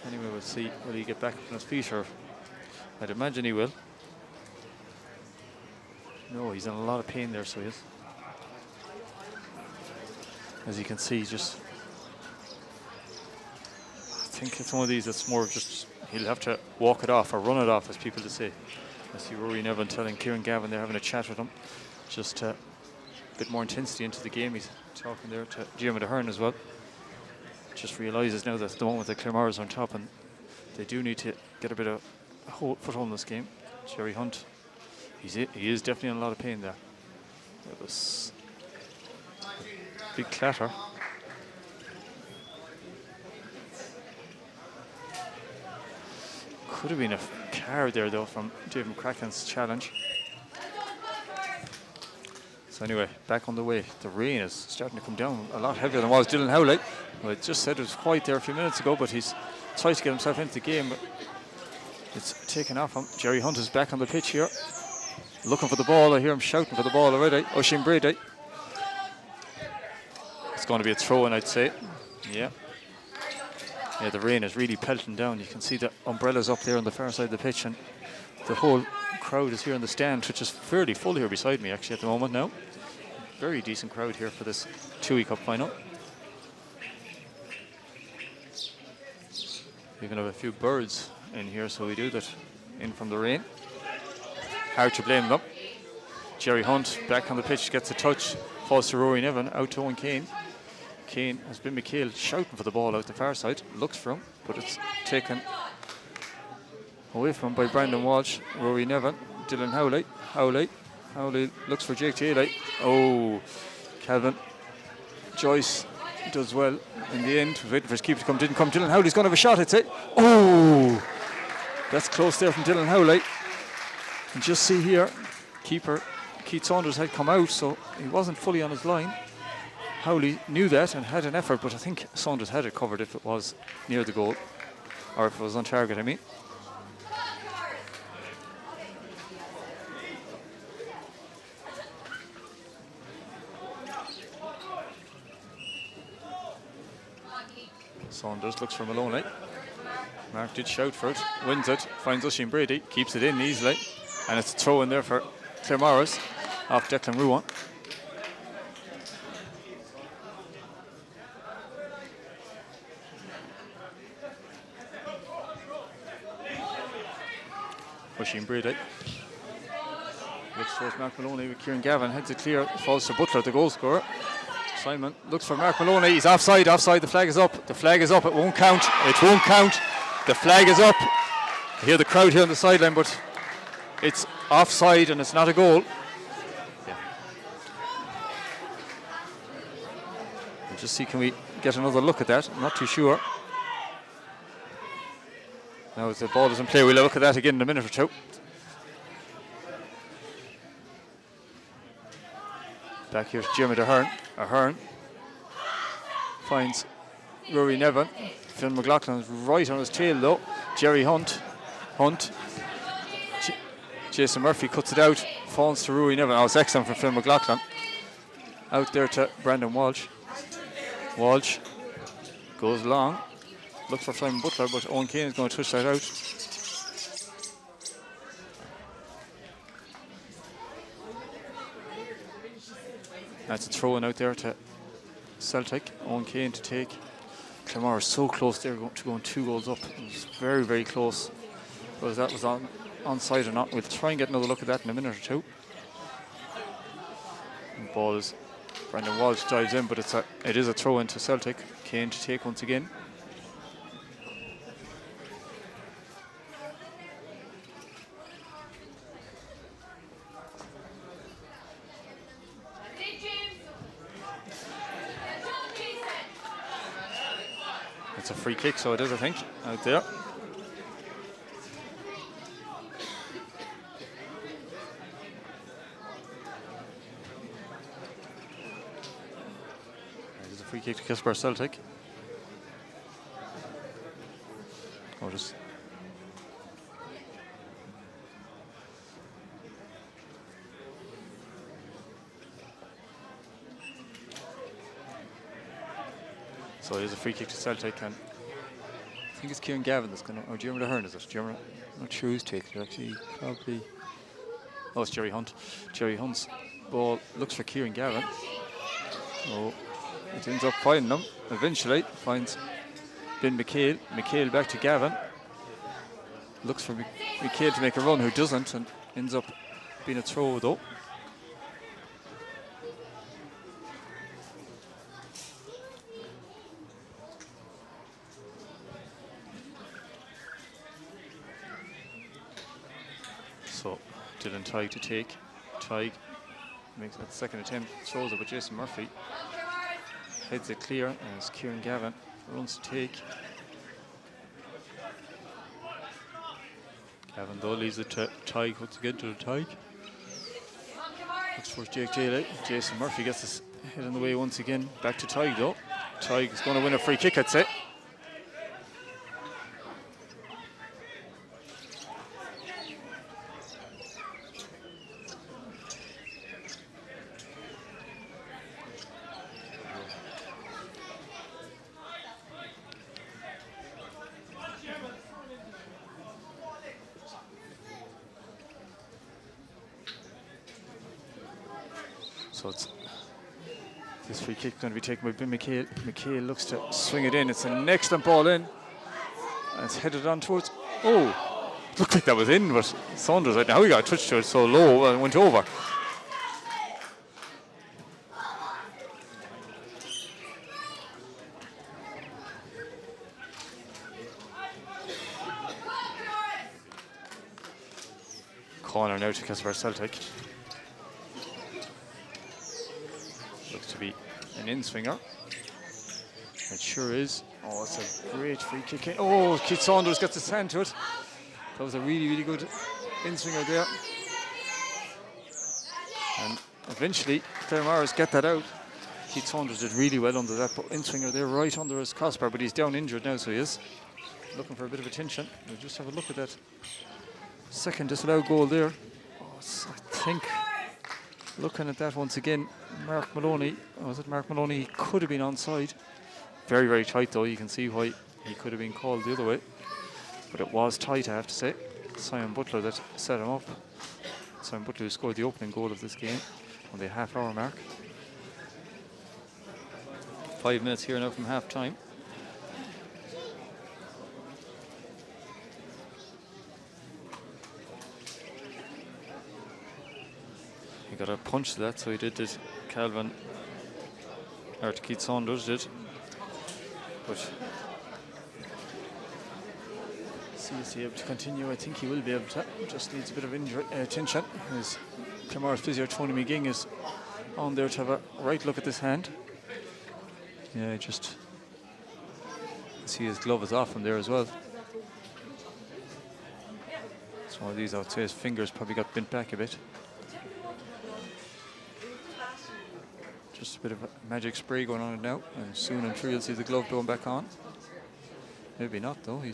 Anyway, we'll see, will he get back up on his feet, or I'd imagine he will. No, he's in a lot of pain there, so he is. As you can see, just I think it's one of these that's more of just he'll have to walk it off or run it off, as people to say. I see Rory Neville telling Kieran Gavin they're having a chat with him, just a bit more intensity into the game. He's talking there to Jim Ahern as well. Just realises now that at the moment that Claremorris on top, and they do need to get a bit of a foothold in this game. Jerry Hunt, he is definitely in a lot of pain there. It was a big clatter. Could have been a card there though from Dave McCracken's challenge. So anyway, back on the way. The rain is starting to come down a lot heavier than was Dylan Howley. Well, I just said it was quiet there a few minutes ago, but he's tried to get himself into the game, but it's taken off him. Jerry Hunt is back on the pitch here, looking for the ball. I hear him shouting for the ball already. Oisin Brady. It's going to be a throw-in, I'd say. Yeah. Yeah, the rain is really pelting down. You can see the umbrellas up there on the far side of the pitch, and the whole crowd is here in the stand, which is fairly full here beside me actually at the moment now. Very decent crowd here for this Tuohy Cup final. We even have a few birds in here, so we do that in from the rain. Hard to blame them. Jerry Hunt back on the pitch, gets a touch, falls to Rory Neville, out to Owen Kane. Kane has been McHale shouting for the ball out the far side, looks for him, but it's taken away from him by Brandon Walsh. Rory Neville, Dylan Howley looks for Jake Taylor. Oh, Calvin Joyce does well in the end. Was waiting for his keeper to come, didn't come. Dylan Howley's going to have a shot, I'd say. Oh, that's close there from Dylan Howley. And just see here, keeper Keith Saunders had come out, so he wasn't fully on his line. Howley knew that and had an effort, but I think Saunders had it covered if it was near the goal, or if it was on target, I mean. Saunders looks for Maloney. Mark did shout for it, wins it, finds Oisin Brady, keeps it in easily, and it's a throw in there for Claremorris off Declan Ruan. Oisin Brady looks for Mark Maloney with Kieran Gavin, heads it clear, falls to Butler, the goal scorer. Simon looks for Mark Maloney, he's offside, the flag is up, it won't count, the flag is up. I hear the crowd here on the sideline, but it's offside and it's not a goal. Yeah. We'll just see, can we get another look at that? I'm not too sure. Now as the ball is in play, we'll look at that again in a minute or two. Back here to Jimmy Ahern. Ahern finds Rory Nevin. Phil McLaughlin is right on his tail though. Jerry Hunt. Jason Murphy cuts it out. Falls to Rory Nevin. Oh, it's excellent from Phil McLaughlin. Out there to Brandon Walsh. Walsh goes long. Looks for Simon Butler, but Owen Kane is going to touch that out. That's a throw-in out there to Celtic. Owen Kane to take. Claremorris so close there to going 2 goals up. It was very, very close. Whether that was onside or not, we'll try and get another look at that in a minute or two. And the ball is Brandon Walsh dives in, but it is a throw-in to Celtic. Kane to take once again. It's a free kick, so it is, I think, out there. There's a free kick to Castlebar Celtic. Oh, just. So there's a free kick to Celtic, and I think it's Kieran Gavin that's going to, or Jeremy Ahern, is it? I'm not sure who's taking it, actually. Probably. Oh, it's Jerry Hunt. Jerry Hunt's ball looks for Kieran Gavin. Oh, it ends up finding them. Eventually finds Ben McHale. McHale back to Gavin. Looks for McHale to make a run, who doesn't, and ends up being a throw though. So Dylan Tighe to take. Tighe makes that second attempt, throws it, but Jason Murphy heads it clear as Kieran Gavin runs to take. Gavin though leaves it to Tighe once again, to the Tighe. Looks for Jake Daly. Jason Murphy gets his head in the way once again. Back to Tighe though. Tighe is going to win a free kick, I'd say. So this free kick going to be taken by Ben McHale. McHale looks to swing it in. It's an excellent ball in. And it's headed on towards. Oh, looked like that was in, but Saunders, I don't know how he got touched to it so low and went over. Corner now to Castlebar Celtic. Looks to be an in-swinger. It sure is. Oh, it's a great free kick in. Oh, Keith Saunders gets his hand to it. That was a really, really good in-swinger there. And eventually, Claremorris get that out. Keith Saunders did really well under that in-swinger there, right under his crossbar, but he's down injured now, so he is looking for a bit of attention. We'll just have a look at that second disallowed goal there. Oh, I think, looking at that once again, Mark Maloney, was it Mark Maloney? He could have been onside. Very, very tight though. You can see why he could have been called the other way. But it was tight, I have to say. Simon Butler that set him up. Simon Butler who scored the opening goal of this game on the half-hour mark. 5 minutes here now from half-time. He got a punch to that, so he did Calvin, or Keith Saunders did. But see, is he able to continue? I think he will be able to. Just needs a bit of attention. As Claremorris physio Tony McGing is on there to have a right look at this hand. Yeah, just see his glove is off from there as well. It's one of these, I would say his fingers probably got bent back a bit. Bit of a magic spray going on now, and soon I'm sure you'll see the glove going back on. Maybe not though, he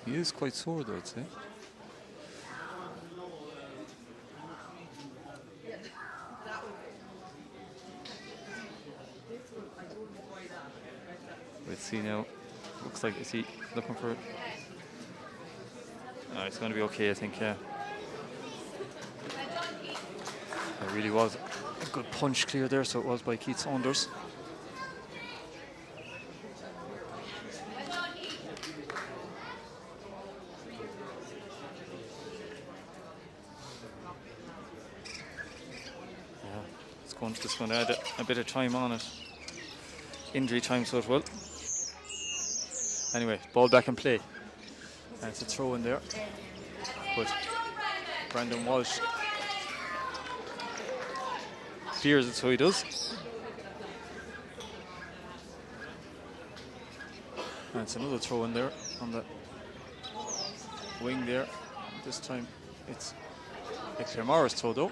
is quite sore though, I'd say. Let's see now. Looks like, is he looking for it? No, it's going to be okay, I think, yeah. It really was a good punch clear there, so it was by Keith Saunders. Yeah, it's going to add a bit of time on it. Injury time, so it will. Anyway, ball back in play. And it's a throw in there. But Brandon Walsh clears it, so he does. And it's another throw in there on the wing there. This time it's a Claremorris throw though.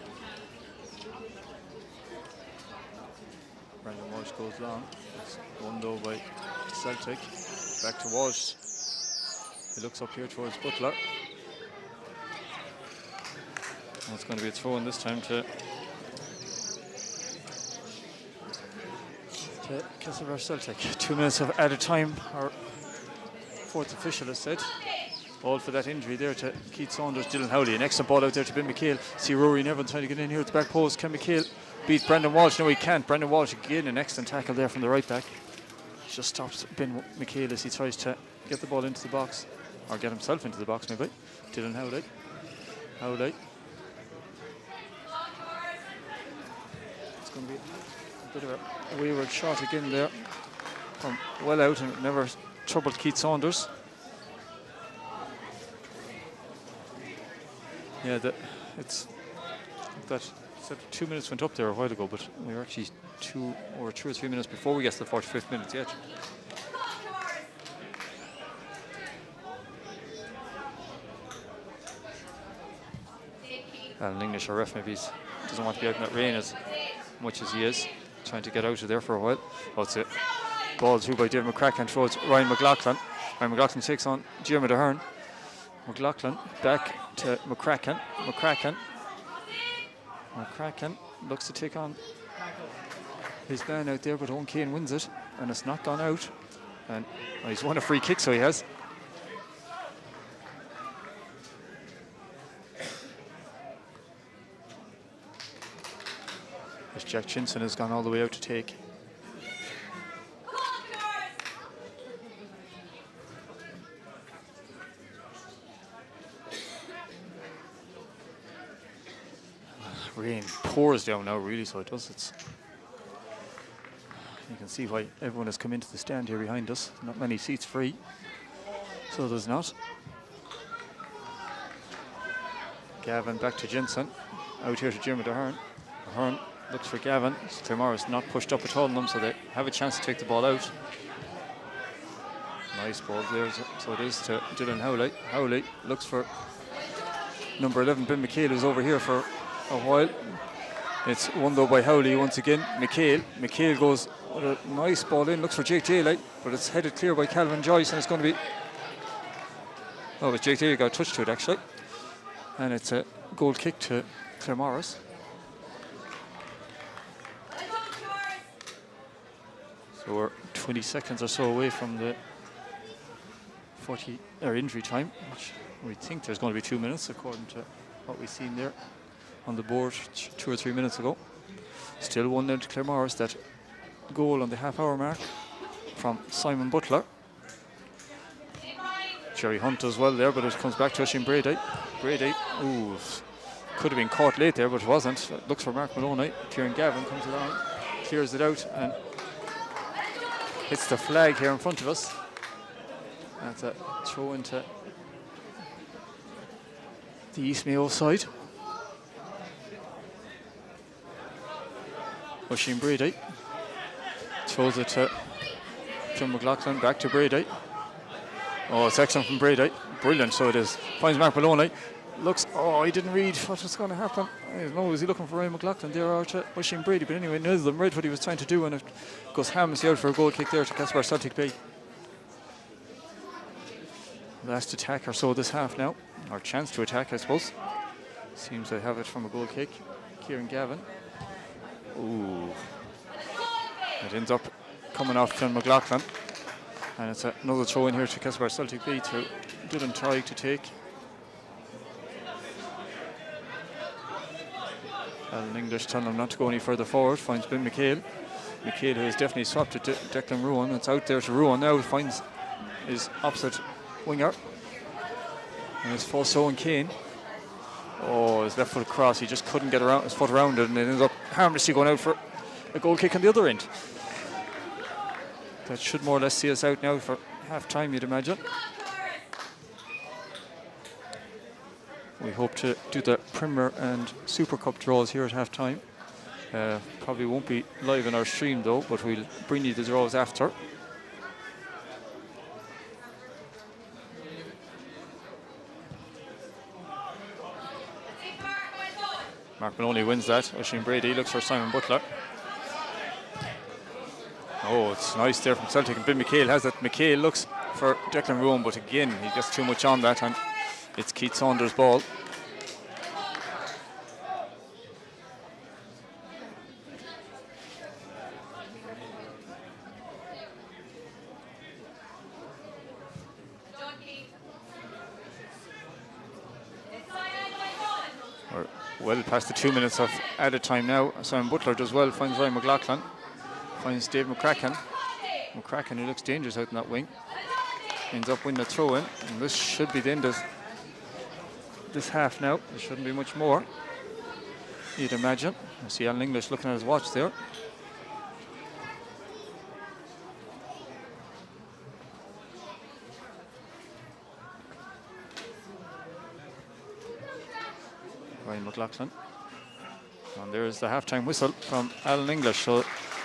Brandon Walsh goes long. It's won though by Celtic. Back to Walsh. He looks up here towards Butler. And it's going to be a throw in this time to Castlebar Celtic. 2 minutes of added time, our fourth official has said. All for that injury there to Keith Saunders, Dylan Howley. An excellent ball out there to Ben McHale. See Rory Neville trying to get in here at the back post. Can McHale beat Brandon Walsh? No, he can't. Brandon Walsh again, an excellent tackle there from the right back. Just stops Ben McHale as he tries to get the ball into the box, or get himself into the box maybe. Dylan Howley. Howley. It's going to be a bit of a wayward shot again there from well out, and it never troubled Keith Saunders. Yeah, it's that 2 minutes went up there a while ago, but we were actually 2 or 3 minutes before we get to the 45th minute yet. Alan English, our ref, maybe doesn't want to be out in that rain as much as he is, trying to get out of there for a while. Oh, it's a ball through by David McCracken towards Ryan McLaughlin. Ryan McLaughlin takes on Diarmuid Ahern. McLaughlin back to McCracken. McCracken looks to take on his man out there, but Owen Kane wins it, and it's not gone out. And he's won a free kick, so he has. As Jack Chinson has gone all the way out to take. Rain pours down now, really, so it does. You can see why everyone has come into the stand here behind us. Not many seats free, so there's not. Gavin back to Jensen. Out here to Diarmuid Ahern. Ahern looks for Gavin. Claremorris not pushed up at all on them, so they have a chance to take the ball out. Nice ball there, so it is to Dylan Howley. Howley looks for number 11, Ben McHale, who's over here for a while. It's won though by Howley once again. McHale goes with a nice ball in, looks for Jake Daly, but it's headed clear by Calvin Joyce, and it's going to be, oh, it was Jake Daly got a touch to it actually, and it's a goal kick to Claremorris. So we're 20 seconds or so away from the 40 injury time, which we think there's going to be 2 minutes according to what we've seen there on the board 2 or 3 minutes ago. Still 1-0 to Claremorris. That goal on the half-hour mark from Simon Butler. Jerry Hunt as well there, but it comes back to Oisin Brady. Brady, ooh, could have been caught late there, but it wasn't. Looks for Mark Maloney. Kieran Gavin comes along, clears it out, and hits the flag here in front of us. That's a throw into the East Mayo side. Oisin Brady throws it to John McLaughlin, back to Brady. Oh, it's excellent from Brady. Brilliant, so it is. Finds Mark Maloney. looks, oh, he didn't read what was going to happen. I don't know, was he looking for Ryan McLaughlin there or to Oisin Brady? But anyway, neither of them read what he was trying to do, and it goes harmlessly out for a goal kick there to Castlebar Celtic B. Last attack or so this half now, or chance to attack, I suppose. Seems they have it from a goal kick. Kieran Gavin. Ooh. It ends up coming off John McLaughlin. And it's another throw in here to Castlebar Celtic B to Dylan Tuohy to take. Alan English telling him not to go any further forward, finds Ben McHale. McHale, who has definitely swapped it to Declan Ruan. It's out there to Ruan now, finds his opposite winger. And his full Owen Kane. Oh, his left foot cross, he just couldn't get his foot around it, and it ends up harmlessly going out for a goal kick on the other end. That should more or less see us out now for half time, you'd imagine. We hope to do the Premier and Super Cup draws here at half time. Probably won't be live in our stream though, but we'll bring you the draws after. Mark Maloney wins that. Oisin Brady looks for Simon Butler. Oh, it's nice there from Celtic, and Ben McHale has it. McHale looks for Declan Ruan, but again, he gets too much on that, and it's Keith Saunders' ball. We're well past the 2 minutes of added time now. Simon Butler does well, finds Ryan McLaughlin, finds Dave McCracken. McCracken, who looks dangerous out in that wing, ends up winning a throw in, and this should be the end of this half now. There shouldn't be much more, you'd imagine. I see Alan English looking at his watch there. Ryan McLaughlin. And there's the half-time whistle from Alan English. So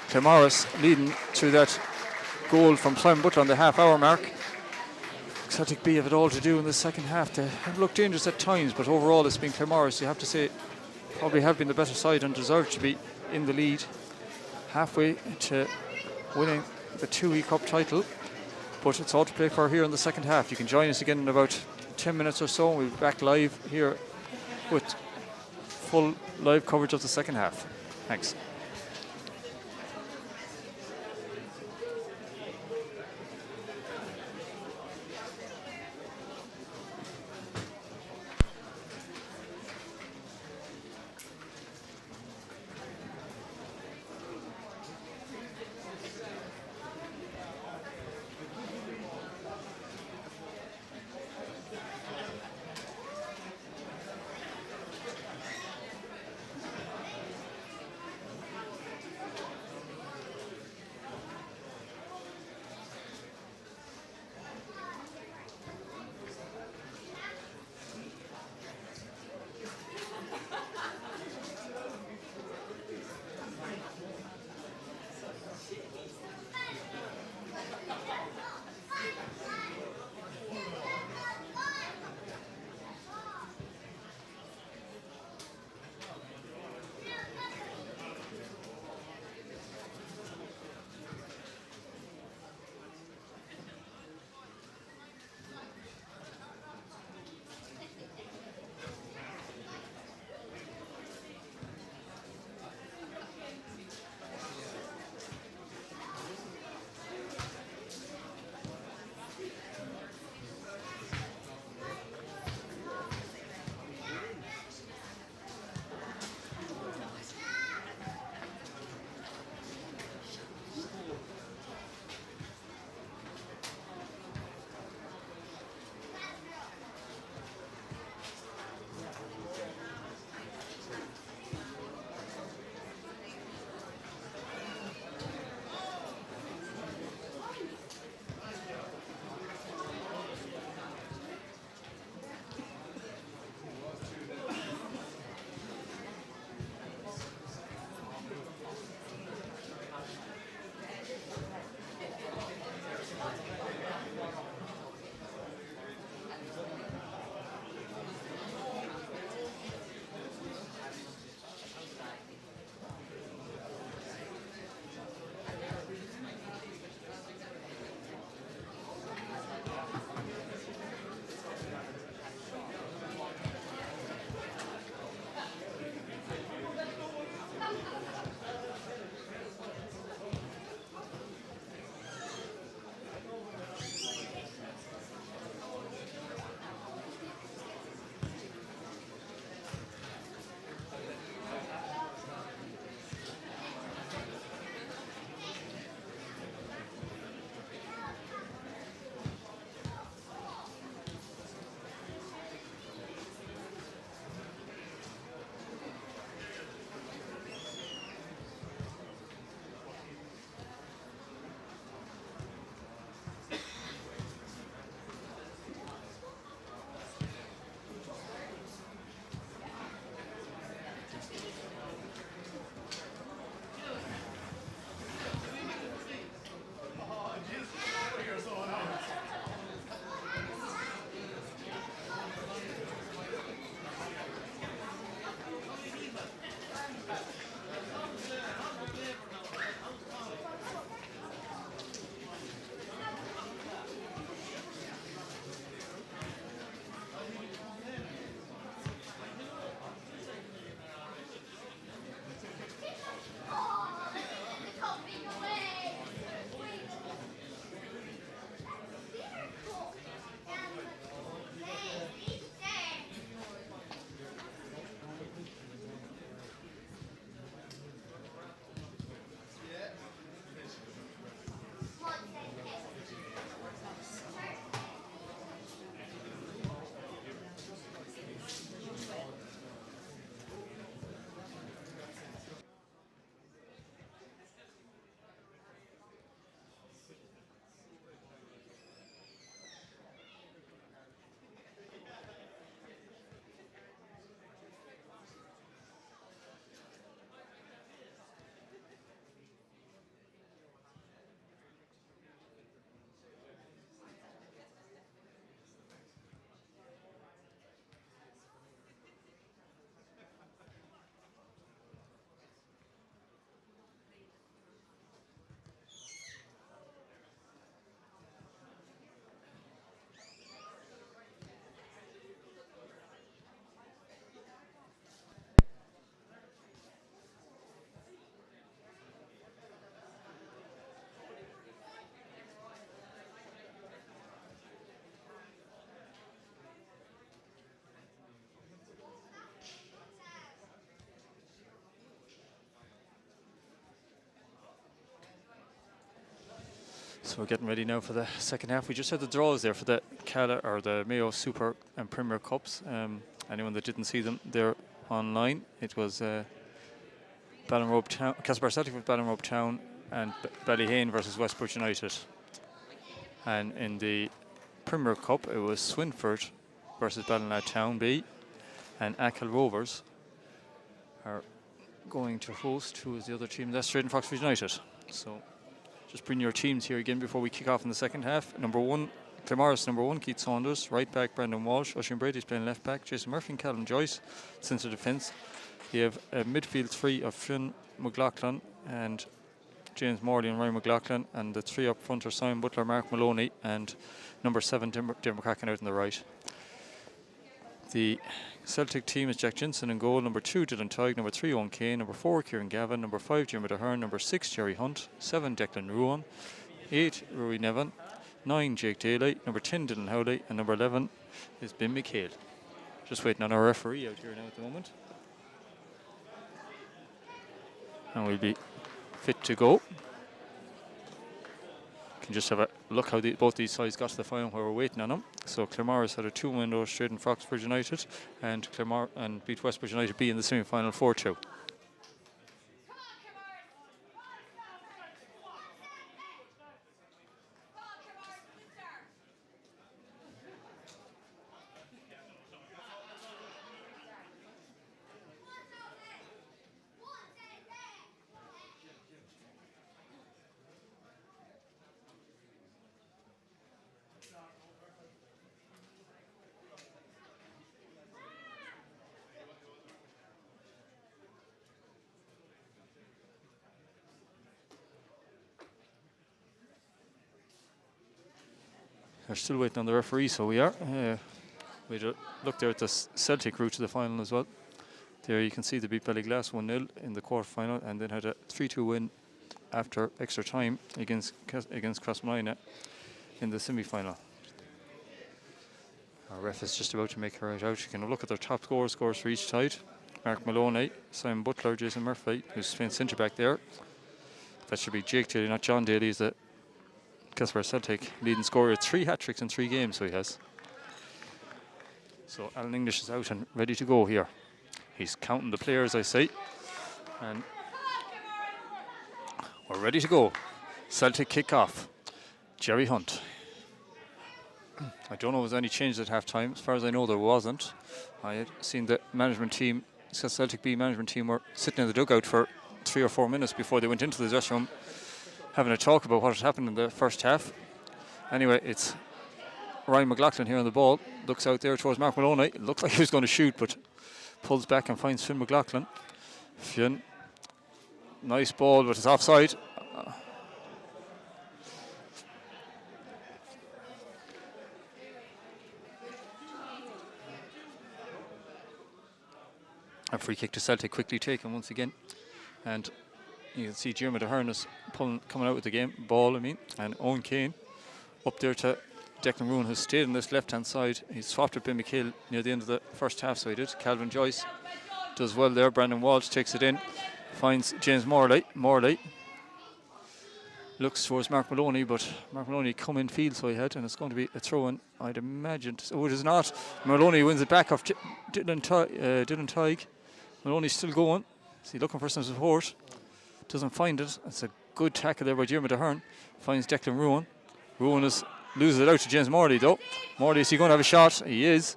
Claremorris leading through that goal from Simon Butler on the half-hour mark. Celtic B have it all to do in the second half. They have looked dangerous at times, but overall it's been Claremorris, you have to say, probably have been the better side and deserve to be in the lead halfway to winning the Tuohy Cup title. But it's all to play for here in the second half. You can join us again in about 10 minutes or so. We'll be back live here with full live coverage of the second half. Thanks. So we're getting ready now for the second half. We just had the draws there for the the Mayo Super and Premier Cups. Anyone that didn't see them, they're online. It was Ballinrobe Town, Castlebar Celtic with Ballinrobe Town, and Ballyhane versus Westport United. And in the Premier Cup, it was Swinford versus Ballina Town B, and Achill Rovers are going to host. Who is the other team? That's Drayton Foxford United. So just bring your teams here again before we kick off in the second half. Number 1, Claremorris, number 1, Keith Saunders. Right back, Brendan Walsh. Oisin Brady's playing left back. Jason Murphy and Calvin Joyce, centre defence. You have a midfield 3 of Fionn McLaughlin and James Morley and Ryan McLaughlin, and the 3 up front are Simon Butler, Mark Maloney, and number 7, Dermot McCracken out on the right. The Celtic team is Jack Jensen in goal, number 2, Dylan Tighe, number 3, Owen Kane, number 4, Kieran Gavin, number 5, Dermot Ahern, number 6, Jerry Hunt, 7, Declan Ruan, 8, Rory Nevin, 9, Jake Daly, number 10, Dylan Howley, and number 11 is Ben McHale. Just waiting on our referee out here now at the moment. And we'll be fit to go. Can just have a look how both these sides got to the final where we're waiting on them. So Claremorris had a 2-win over Drayton Foxford United, and beat Westport United B in the semi-final 4-2. They're still waiting on the referee, so we are. We look there at the Celtic route to the final as well. There you can see they beat Ballyglass 1-0 in the quarter-final, and then had a 3-2 win after extra time against Crossmolina in the semi-final. Our ref is just about to make her out. You can look at their top scores for each side. Mark Maloney, Simon Butler, Jason Murphy, who's playing centre-back there. That should be Jake Daly, not John Daly. He's the Castlebar Celtic leading scorer, 3 hat-tricks in 3 games, so he has. So Alan English is out and ready to go here. He's counting the players, I see. And we're ready to go. Celtic kick off. Jerry Hunt. I don't know if there's any changes at half-time. As far as I know, there wasn't. I had seen the management team, Celtic B management team, were sitting in the dugout for 3 or 4 minutes before they went into the dressing room, having a talk about what had happened in the first half. Anyway, it's Ryan McLaughlin here on the ball. Looks out there towards Mark Maloney. It looked like he was going to shoot, but pulls back and finds Fionn McLaughlin. Fionn, nice ball, but it's offside. A free kick to Celtic, quickly taken once again. And you can see Dermot Ahern is coming out with the game, and Owen Kane up there to Declan Ruan, who's stayed on this left-hand side. He swapped with Ben McHale near the end of the first half, so he did. Calvin Joyce does well there. Brandon Walsh takes it in, finds James Morley. Morley looks towards Mark Maloney, but Mark Maloney come in field, so he had, and it's going to be a throw-in, I'd imagine. Oh, it is not. Maloney wins it back off Dylan Tighe. Maloney's still going. Is he looking for some support? Doesn't find it. It's a good tackle there by Dermot Ahern. Finds Declan Ruan. Ruan loses it out to James Morley though. Morley, is he going to have a shot? He is.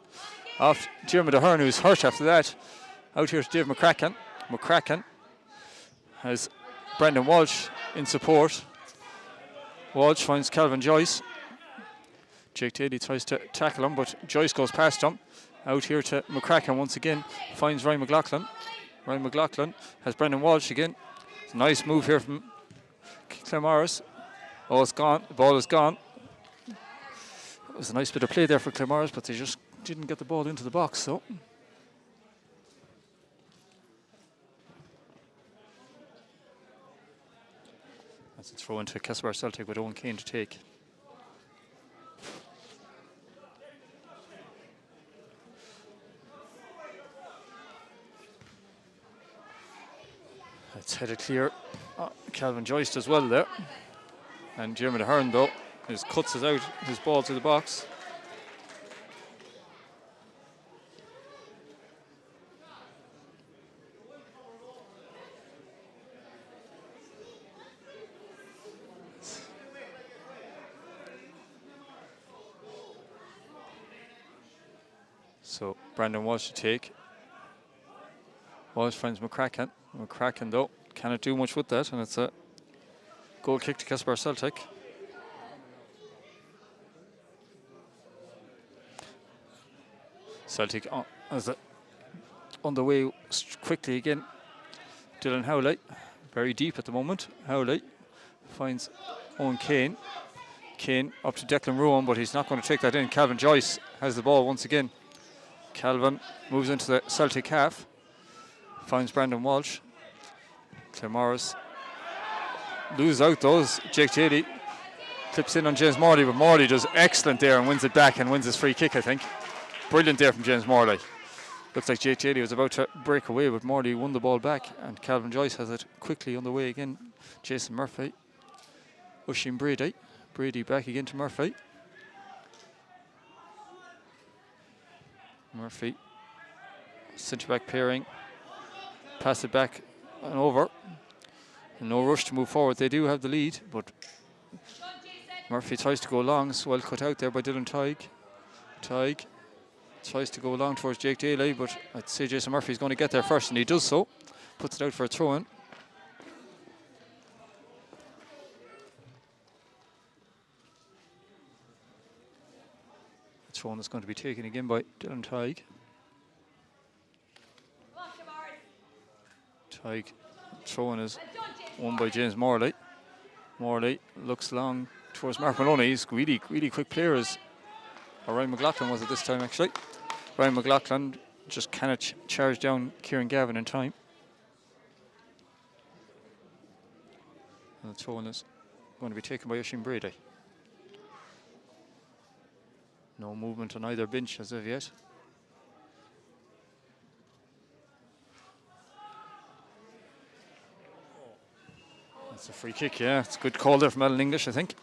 Off Dermot Ahern, who's hurt after that. Out here to Dave McCracken. McCracken has Brendan Walsh in support. Walsh finds Calvin Joyce. Jake Daly tries to tackle him, but Joyce goes past him. Out here to McCracken once again. Finds Ryan McLaughlin. Ryan McLaughlin has Brendan Walsh again. It's a nice move here from Claremorris. Oh, it's gone. The ball is gone. It was a nice bit of play there for Claremorris, but they just didn't get the ball into the box. So that's a throw into Castlebar Celtic with Owen Kane to take. It's headed clear. Calvin Joyce as well there. And Jeremy Ahern, though, cuts it out, his ball to the box. So Brandon Walsh to take. Walsh finds McCracken. McCracken, though, cannot do much with that, and it's a goal kick to Castlebar Celtic. Celtic on the way quickly again. Dylan Howley, very deep at the moment. Howley finds Owen Kane. Kane up to Declan Rowan, but he's not going to take that in. Calvin Joyce has the ball once again. Calvin moves into the Celtic half. Finds Brandon Walsh. Claremorris loses out those. Jake Daly clips in on James Morley, but Morley does excellent there and wins it back and wins his free kick, I think. Brilliant there from James Morley. Looks like Jake Daly was about to break away, but Morley won the ball back, and Calvin Joyce has it quickly on the way again. Jason Murphy. Ushing Brady. Brady back again to Murphy. Murphy. Centre back pairing. Pass it back and over. And no rush to move forward. They do have the lead, but Murphy tries to go long. It's well cut out there by Dylan Tighe. Tighe tries to go long towards Jake Daly, but I'd say Jason Murphy's going to get there first, and he does so. Puts it out for a throw-in. The throw-in is going to be taken again by Dylan Tighe. Tighe throw-in is won by James Morley. Morley looks long towards Mark Maloney. He's really quick player, as Ryan McLaughlin was at this time, actually. Ryan McLaughlin just cannot charge down Kieran Gavin in time. And the throw-in is going to be taken by Oisin Brady. No movement on either bench as of yet. That's a free kick, yeah. It's a good call there from Alan English, I think.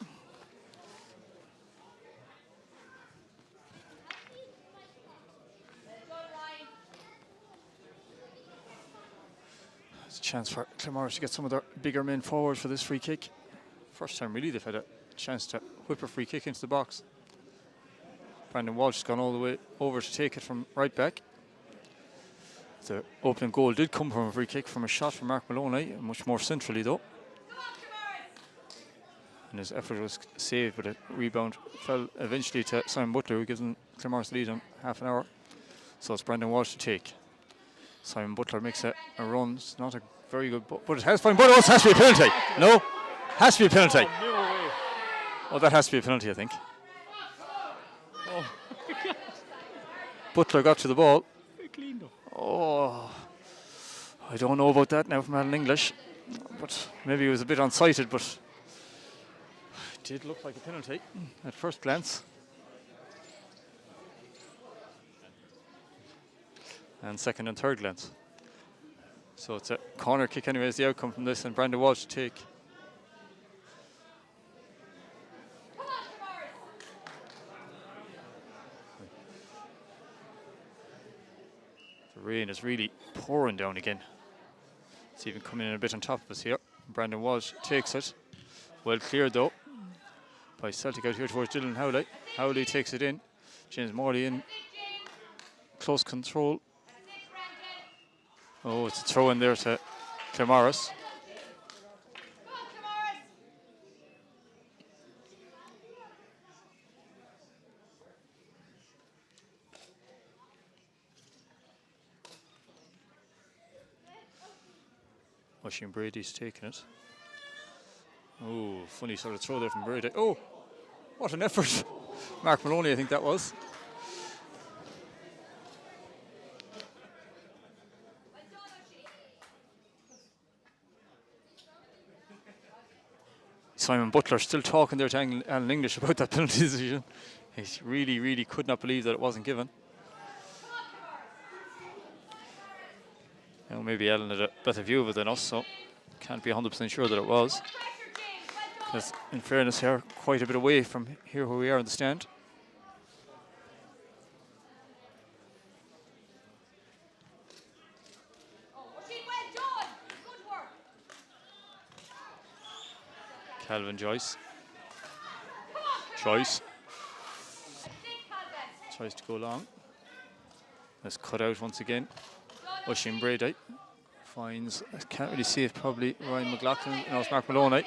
There's a chance for Claremorris to get some of their bigger men forward for this free kick. First time really they've had a chance to whip a free kick into the box. Brandon Walsh has gone all the way over to take it from right back. The opening goal did come from a free kick from a shot from Mark Maloney, much more centrally though. And his effort was saved, but a rebound fell eventually to Simon Butler, who gives them Claremorris the lead on half an hour. So it's Brandon Walsh to take. Simon Butler makes a run. It's not a very good, but it has fine. But it has to be a penalty. No, has to be a penalty. Oh, that has to be a penalty, I think. Butler got to the ball. Oh, I don't know about that now from Alan English, but maybe he was a bit unsighted, but it did look like a penalty at first glance. And second and third glance. So it's a corner kick anyway, is the outcome from this, and Brandon Walsh to take. The rain is really pouring down again. It's even coming in a bit on top of us here. Brandon Walsh takes it. Well cleared though by Celtic out here towards Dylan Howley. Howley takes it in. James Morley in close control. Oh, it's a throw in there to Claremorris. Oisin Brady's taking it. Oh, funny sort of throw there from Brady. Oh, what an effort. Mark Maloney, I think that was. Simon Butler still talking there to Alan English about that penalty decision. He really could not believe that it wasn't given. Maybe Alan had a better view of it than us, so can't be 100% sure that it was. Because in fairness here, quite a bit away from here where we are in the stand. Calvin Joyce. Tries to go long. Let's cut out once again. Oisin Brady finds, I can't really see it, probably Ryan McLaughlin. No, it's Mark Maloney.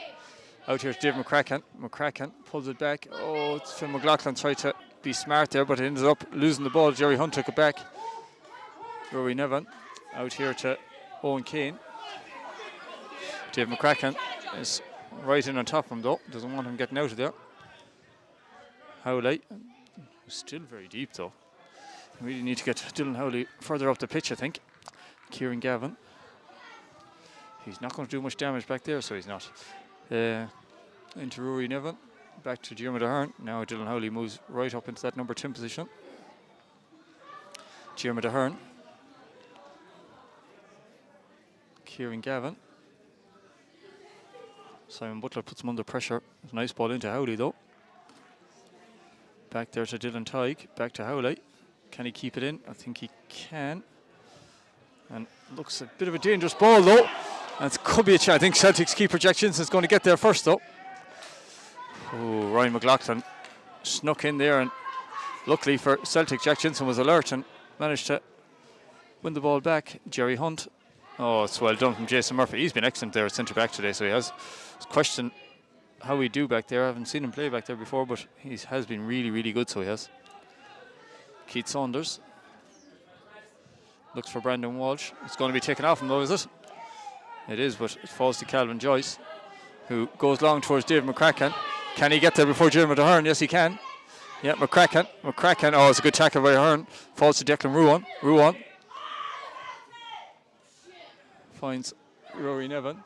Out here to Dave McCracken. McCracken pulls it back. Oh, it's Phil McLaughlin tried to be smart there, but ended up losing the ball. Jerry Hunt took it back. Rory Nevin out here to Owen Kane. Dave McCracken is right in on top of him though. Doesn't want him getting out of there. Howley, still very deep though. We really need to get Dylan Howley further up the pitch, I think. Kieran Gavin. He's not going to do much damage back there, so he's not. Into Rory Nevin. Back to Diarmuid Ahern. Now Dylan Howley moves right up into that number 10 position. Diarmuid Ahern. Kieran Gavin. Simon Butler puts him under pressure. It's a nice ball into Howley though. Back there to Dylan Tighe. Back to Howley. Can he keep it in? I think he can. And looks a bit of a dangerous ball though. And it could be a chance. I think Celtic's keeper Jack Jensen's going to get there first though. Oh, Ryan McLaughlin snuck in there, and luckily for Celtic, Jack Jensen was alert and managed to win the ball back. Jerry Hunt. Oh, it's well done from Jason Murphy. He's been excellent there at centre back today, so he has. It's a question how we do back there. I haven't seen him play back there before, but he has been really, really good, so he has. Keith Saunders looks for Brandon Walsh. It's going to be taken off him though, is it? It is, but it falls to Calvin Joyce, who goes long towards David McCracken. Can he get there before Diarmuid Ahern? Yes, he can. Yeah, McCracken. Oh, it's a good tackle by Ahern. Falls to Declan Ruan. Finds Rory Nevin.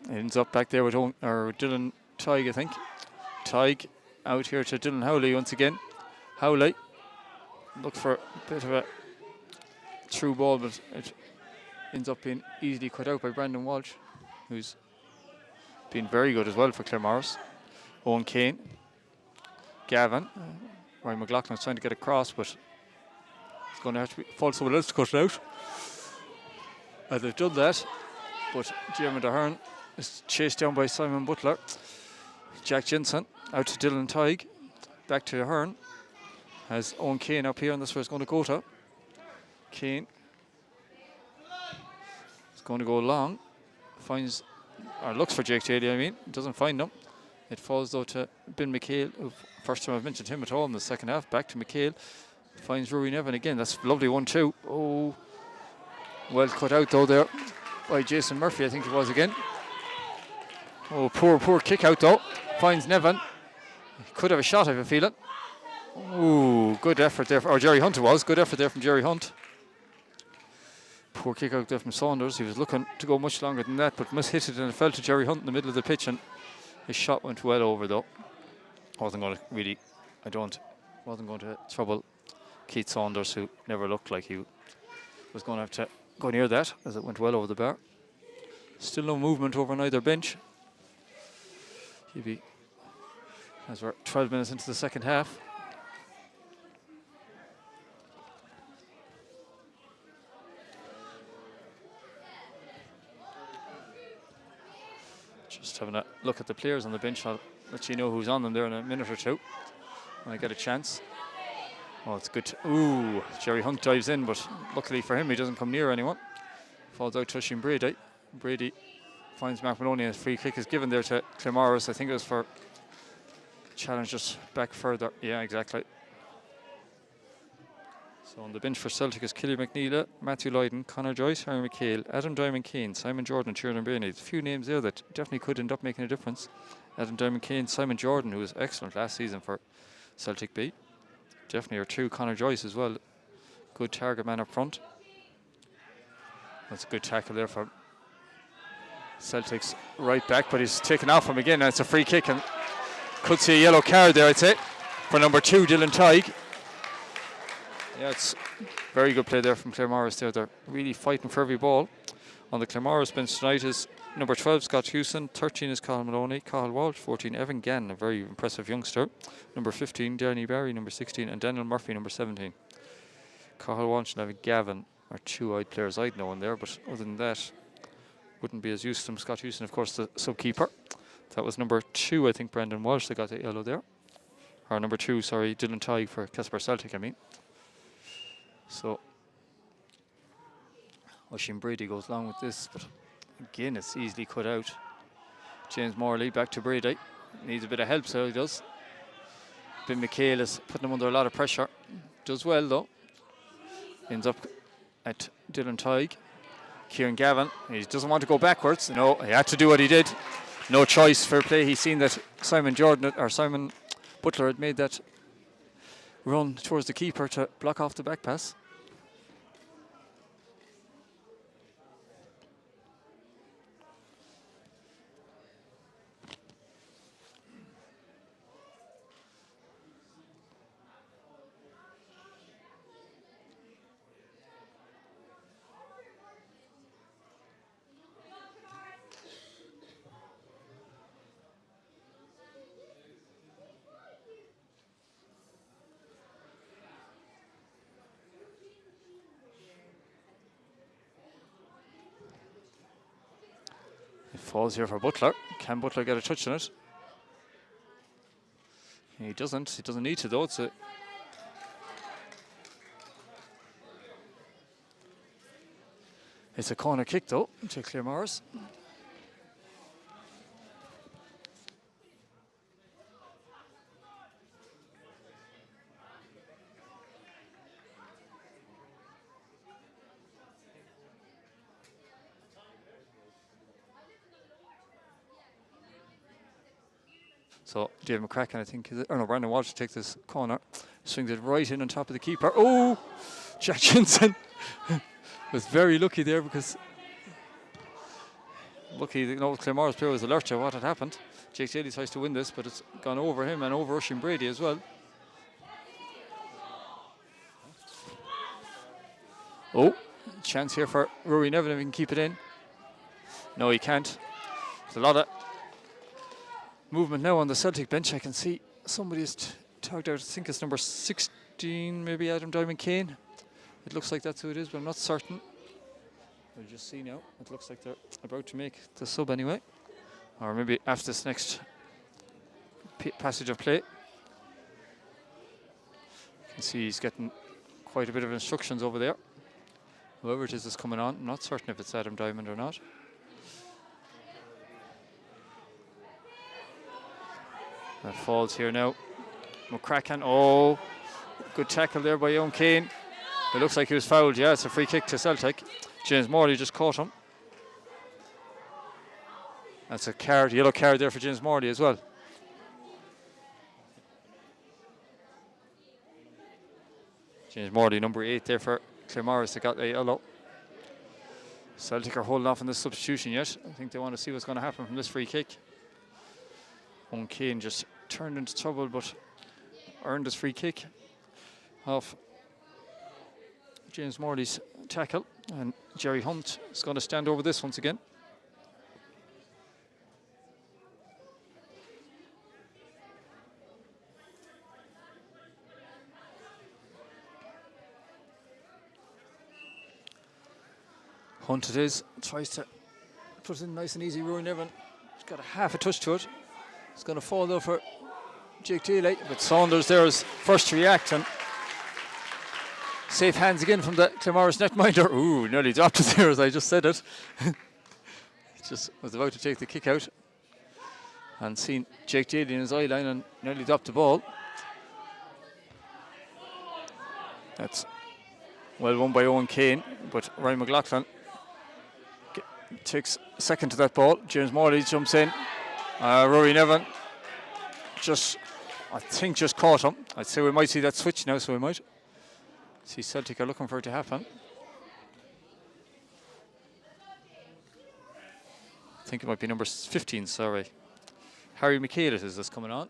Ends up back there with Dylan Tighe, I think. Tighe out here to Dylan Howley once again. Howley looks for a bit of a through ball, but it ends up being easily cut out by Brandon Walsh, who's been very good as well for Claremorris. Owen Kane. Gavin. Ryan McLaughlin's trying to get across, but it's going to have to fall someone else to cut it out. They've done that, but Diarmuid Ahern is chased down by Simon Butler. Jack Jensen out to Dylan Tighe. Back to Ahern. Has Owen Kane up here, and that's where it's going to go to. Kane is going to go long. Finds, or looks for Jake Daly, doesn't find him. It falls though to Ben McHale, who first time I've mentioned him at all in the second half. Back to McHale. Finds Rory Nevin again. That's a lovely 1-2. Oh, well cut out though there by Jason Murphy, I think it was again. Oh, poor kick out though. Finds Nevin. He could have a shot, I have a feeling. Ooh, good effort there. Or Jerry Hunt it was. Good effort there from Jerry Hunt. Poor kick out there from Saunders. He was looking to go much longer than that, but must hit it, and it fell to Jerry Hunt in the middle of the pitch, and his shot went well over though. Wasn't going to trouble Keith Saunders, who never looked like he was going to have to go near that, as it went well over the bar. Still no movement over on either bench. As we're 12 minutes into the second half. Just having a look at the players on the bench. I'll let you know who's on them there in a minute or two when I get a chance. Oh, it's good. Ooh, Jerry Hunt dives in, but luckily for him, he doesn't come near anyone. Falls out to Oisin Brady. Brady finds Mark Maloney, and a free kick is given there to Claremorris. I think it was for challenge just back further. Yeah, exactly. So on the bench for Celtic is Killy McNeela, Matthew Lydon, Conor Joyce, Harry McHale, Adam Diamond Kane, Simon Jordan, Tiernan Bairney. There's a few names there that definitely could end up making a difference. Adam Diamond Kane, Simon Jordan, who was excellent last season for Celtic B. Definitely are two. Conor Joyce as well. Good target man up front. That's a good tackle there for Celtic's right back, but he's taken off him again, and it's a free kick, and could see a yellow card there, I'd say, for number 2, Dylan Tighe. Yeah, it's very good play there from Claremorris there. They're really fighting for every ball. On the Claremorris bench tonight is number 12, Scott Hewson. 13 is Cathal Maloney. Cathal Walsh. 14, Evan Gann, a very impressive youngster. Number 15, Danny Barry, number 16, and Daniel Murphy, number 17. Cathal Walsh and Evan Gavin are two players I'd know in there, but other than that, wouldn't be as used to them. Scott Hewson, of course, the sub-keeper. That was number 2, I think, Brendan Walsh, that got the yellow there. Or number 2, sorry, Dylan Tuohy for Castlebar Celtic, I mean. So, Oisin Brady goes along with this, but again, it's easily cut out. James Morley back to Brady. Needs a bit of help, so he does. Ben McHale is putting him under a lot of pressure. Does well, though. Ends up at Dylan Tuohy. Kieran Gavin, he doesn't want to go backwards. No, he had to do what he did. No choice, fair play. He's seen that Simon Butler had made that run towards the keeper to block off the back pass. Falls here for Butler. Can Butler get a touch on it? He doesn't. He doesn't need to, though. It's a corner kick, though, to Claremorris. So Dave McCracken, I think, Brandon Walsh takes this corner, swings it right in on top of the keeper. Oh, Jack Jensen was very lucky there because Claremorris player was alert to what had happened. Jake Daly tries to win this, but it's gone over him and over Oisin Brady as well. Oh, chance here for Rory Nevin if he can keep it in. No, he can't. There's a lot of movement now on the Celtic bench. I can see somebody's tagged out. I think it's number 16, maybe Adam Diamond Kane. It looks like that's who it is, but I'm not certain. We'll just see now. It looks like they're about to make the sub anyway. Or maybe after this next passage of play. You can see he's getting quite a bit of instructions over there. Whoever it is coming on. I'm not certain if it's Adam Diamond or not. That falls here now. McCracken, oh, good tackle there by Owen Kane. It looks like he was fouled. Yeah, it's a free kick to Celtic. James Morley just caught him. That's a yellow card there for James Morley as well. James Morley, number 8 there for Claremorris. They got a yellow. Celtic are holding off on this substitution yet. I think they want to see what's going to happen from this free kick. Owen Kane just turned into trouble, but earned his free kick off James Morley's tackle. And Jerry Hunt is going to stand over this once again. Hunt it is, tries to put it in nice and easy. Rory Nevin, he's got a half a touch to it. It's going to fall though for Jake Daly, but Saunders there is first to react, and safe hands again from the Claremorris netminder. Ooh, nearly dropped it there as I just said it. Just was about to take the kick out and seen Jake Daly in his eye line and nearly dropped the ball. That's well won by Owen Kane, but Ryan McLaughlin takes second to that ball. James Morley jumps in. Rory Nevin I think just caught him. I'd say we might see that switch now, so we might see Celtic are looking for it to happen. I think it might be number 15, sorry. Harry McHale it is that's coming on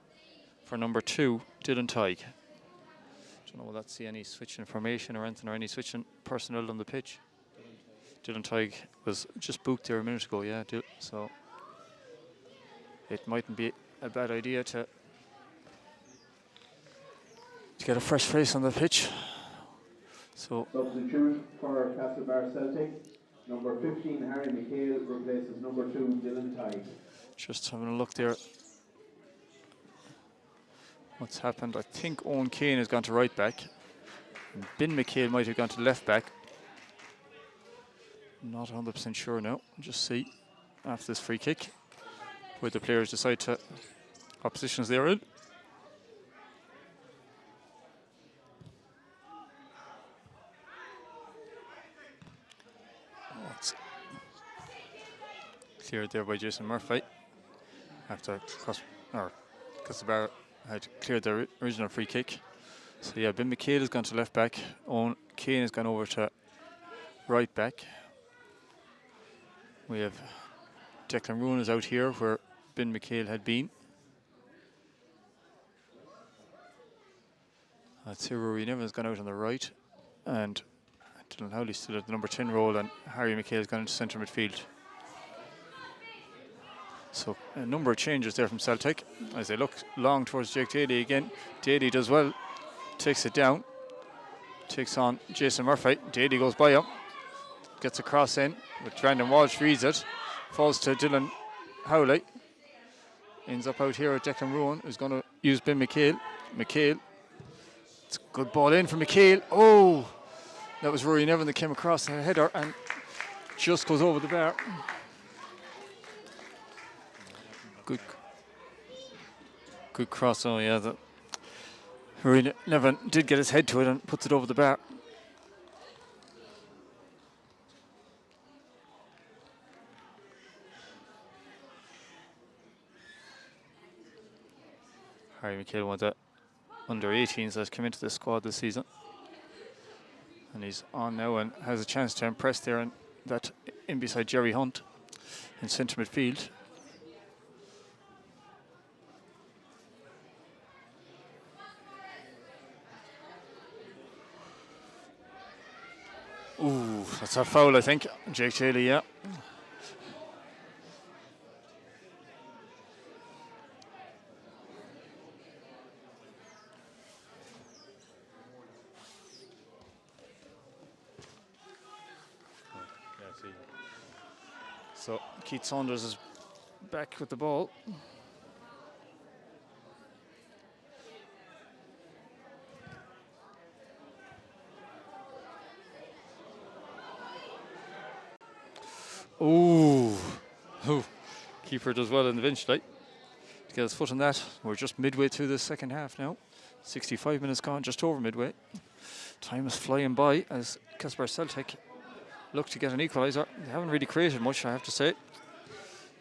for number 2, Dylan Tuohy. Don't know, will that see any switching formation or anything, or any switching personnel on the pitch? Dylan Tighe was just booked there a minute ago, yeah. So it mightn't be a bad idea to get a fresh face on the pitch. So substitute for Castlebar Celtic, number 15 Harry McHale replaces number 2 Dylan Tighe. just having a look there. What's happened? I think Owen Kane has gone to right back. And Ben McHale might have gone to left back. Not 100% sure now. Just see after this free kick where the players decide to what positions they're in. Oh, it's cleared there by Jason Murphy after Castlebar had cleared their original free kick. So yeah, Ben McHale has gone to left back. Owen Kane has gone over to right back. We have Declan Rowan is out here where Ben McHale had been. That's here Rory Neville has gone out on the right. And Dylan Howley still at the number 10 role, and Harry McHale has gone into centre midfield. So a number of changes there from Celtic as they look long towards Jake Daly again. Daly does well, takes it down, takes on Jason Murphy. Daly goes by him, gets a cross in, but Brandon Walsh reads it, falls to Dylan Howley. Ends up out here at Declan Rowan, who's going to use Ben McHale. McHale, it's a good ball in for McHale. Oh, that was Rory Nevin that came across the header and just goes over the bar. Good cross, oh yeah. Rory Nevin did get his head to it and puts it over the bar. Harry McHale, one of the under 18s that's come into the squad this season. And he's on now and has a chance to impress there and that in beside Jerry Hunt in centre midfield. Ooh, that's a foul, I think. Jake Daly, yeah. So Keith Saunders is back with the ball. Ooh. Keeper does well in the bench light to get his foot on that. We're just midway through the second half now. 65 minutes gone, just over midway. Time is flying by as Castlebar Celtic look to get an equaliser. They haven't really created much, I have to say,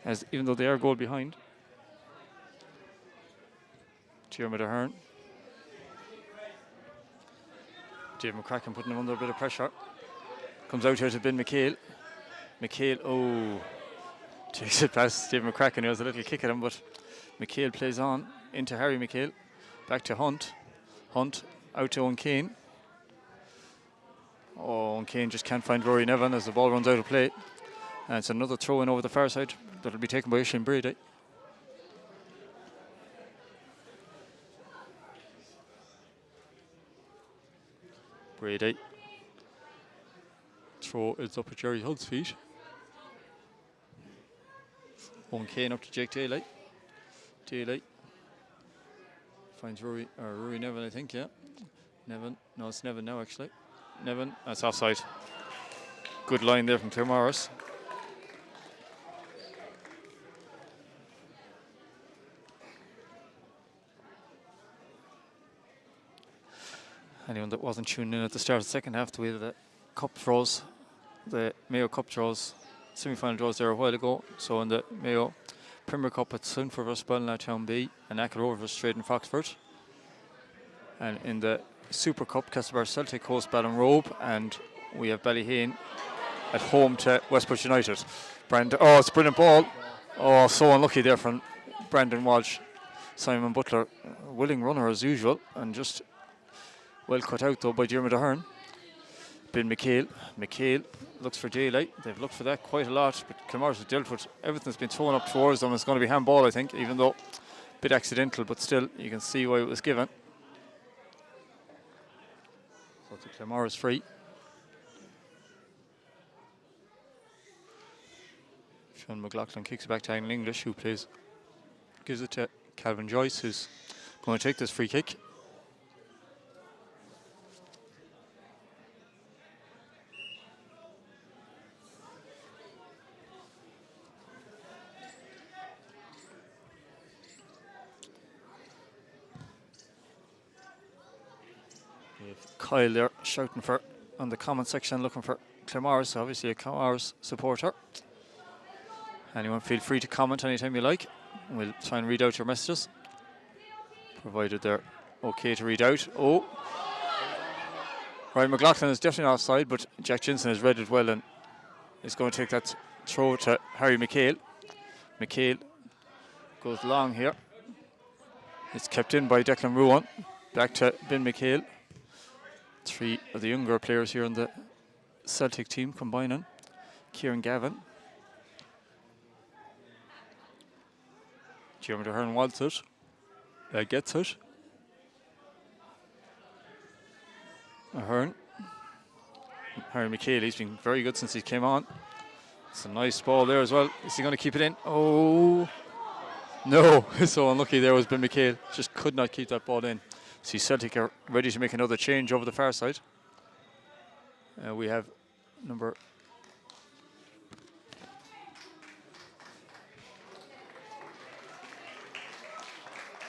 as even though they are a goal behind. Diarmuid Ahern. Dave McCracken putting him under a bit of pressure. Comes out here to Ben McHale. McHale, oh, takes it past Steve McCracken. He has a little kick at him, but McHale plays on into Harry McHale. Back to Hunt. Hunt out to Owen Kane. Oh, Owen Kane just can't find Rory Nevin as the ball runs out of play. And it's another throw in over the far side that'll be taken by Oisin Brady. Brady. Throw is up at Jerry Hunt's feet. Owen Kane up to Jake Daly. Daly finds Rory Nevin, I think, yeah. Nevin, no, it's Nevin now actually. Nevin, that's offside. Good line there from Claremorris. Anyone that wasn't tuning in at the start of the second half, we had the cup throws, the Mayo Cup throws, semi-final draws there a while ago. So in the Mayo Premier Cup, it's Sunford vs Ballinatown B and Ackle vs Straight and Foxford. And in the Super Cup, Castlebar Celtic host Ballinrobe, and we have Ballyhane at home to Westbush United. Oh, it's a brilliant ball. Oh, so unlucky there from Brandon Walsh. Simon Butler, willing runner as usual, and just well cut out though by Diarmuid Ahern. Ben McHale. McHale looks for daylight. They've looked for that quite a lot, but Claremorris has dealt with everything that's been thrown up towards them. It's going to be handball, I think, even though a bit accidental, but still, you can see why it was given. So it's a Claremorris free. Sean McLaughlin kicks it back to Alan English, who gives it to Calvin Joyce, who's going to take this free kick. Kyle there shouting for on the comment section, looking for Claremorris, obviously a Claremorris supporter. Anyone feel free to comment anytime you like. We'll try and read out your messages, provided they're okay to read out. Oh, Ryan McLaughlin is definitely offside, but Jack Jensen has read it well and is going to take that throw to Harry McHale. McHale goes long here. It's kept in by Declan Ruan. Back to Ben McHale. Three of the younger players here on the Celtic team combining. Kieran Gavin. Jeremy Ahern wants it. Gets it. Ahern. Harry McHale, he's been very good since he came on. It's a nice ball there as well. Is he going to keep it in? Oh, no. So unlucky there was Ben McHale. Just could not keep that ball in. See, Celtic are ready to make another change over the far side. We have number...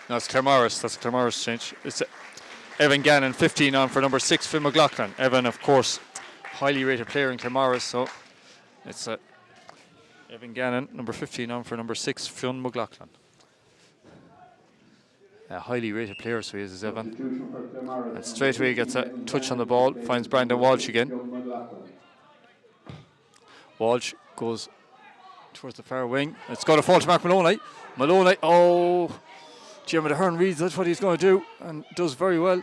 No, it's Claremorris. That's a Claremorris change. It's Evan Gannon, 15 on for number 6, Phil McLaughlin. Evan, of course, highly rated player in Claremorris, so it's Evan Gannon, number 15 on for number 6, Phil McLaughlin. A highly rated player, so he is Evan. And straight away gets a touch on the ball, finds Brandon Walsh again. Walsh goes towards the far wing. It's got a fall to Mark Maloney. Maloney, oh, Jeremy Ahern reads that's what he's going to do and does very well.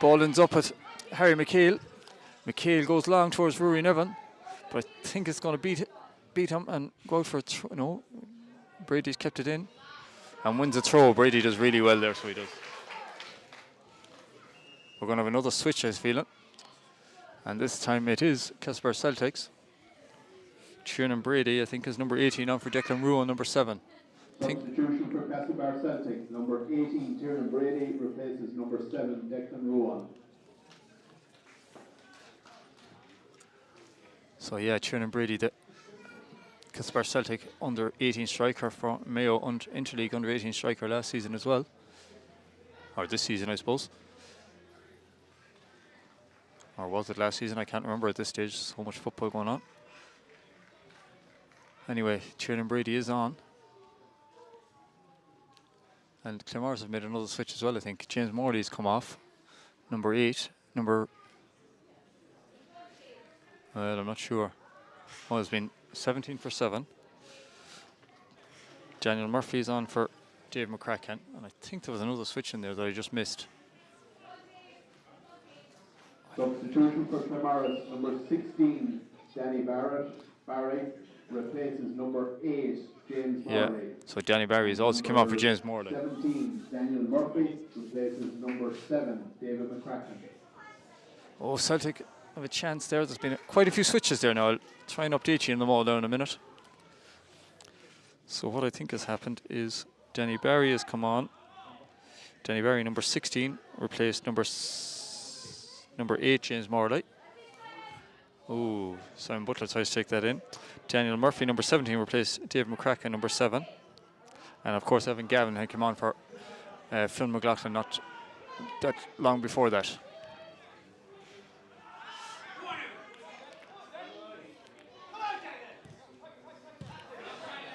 Ball ends up at Harry McHale. McHale goes long towards Rory Nevin, but I think it's going to beat him and go out for a throw. No, Brady's kept it in and wins a throw. Brady does really well there, so he does. We're going to have another switch, I was feeling. And this time it is Castlebar Celtics. Tiernan Brady, I think, is number 18 on for Declan Ruan, number 7. Substitution for Castlebar Celtic. Number 18, Tiernan Brady, replaces number 7, Declan Ruan. So yeah, Tiernan Brady, the Castlebar Celtic under 18 striker for Mayo and Interleague under 18 striker last season as well. Or this season, I suppose. Or was it last season? I can't remember at this stage. So much football going on. Anyway, Tiernan Brady is on. And Claremorris have made another switch as well, I think. James Morley's come off. Number 8. Well, I'm not sure. Oh, it's been 17 for 7. Daniel Murphy's on for Dave McCracken. And I think there was another switch in there that I just missed. Substitution for Claremorris. Number 16, Danny Barry, replaces number 8, James Morley. Yeah, so Danny Barry has also come on for James Morley. 17, Daniel Murphy, replaces number 7, David McCracken. Oh, Celtic have a chance there. There's been quite a few switches there now. I'll try and update you on them all down in a minute. So what I think has happened is Danny Barry has come on. Danny Barry, number 16, replaced number 8, James Morley. Oh, Simon Butler tries to take that in. Daniel Murphy, number 17, replaced Dave McCracken, number 7. And of course, Evan Gavin had come on for Phil McLaughlin not that long before that.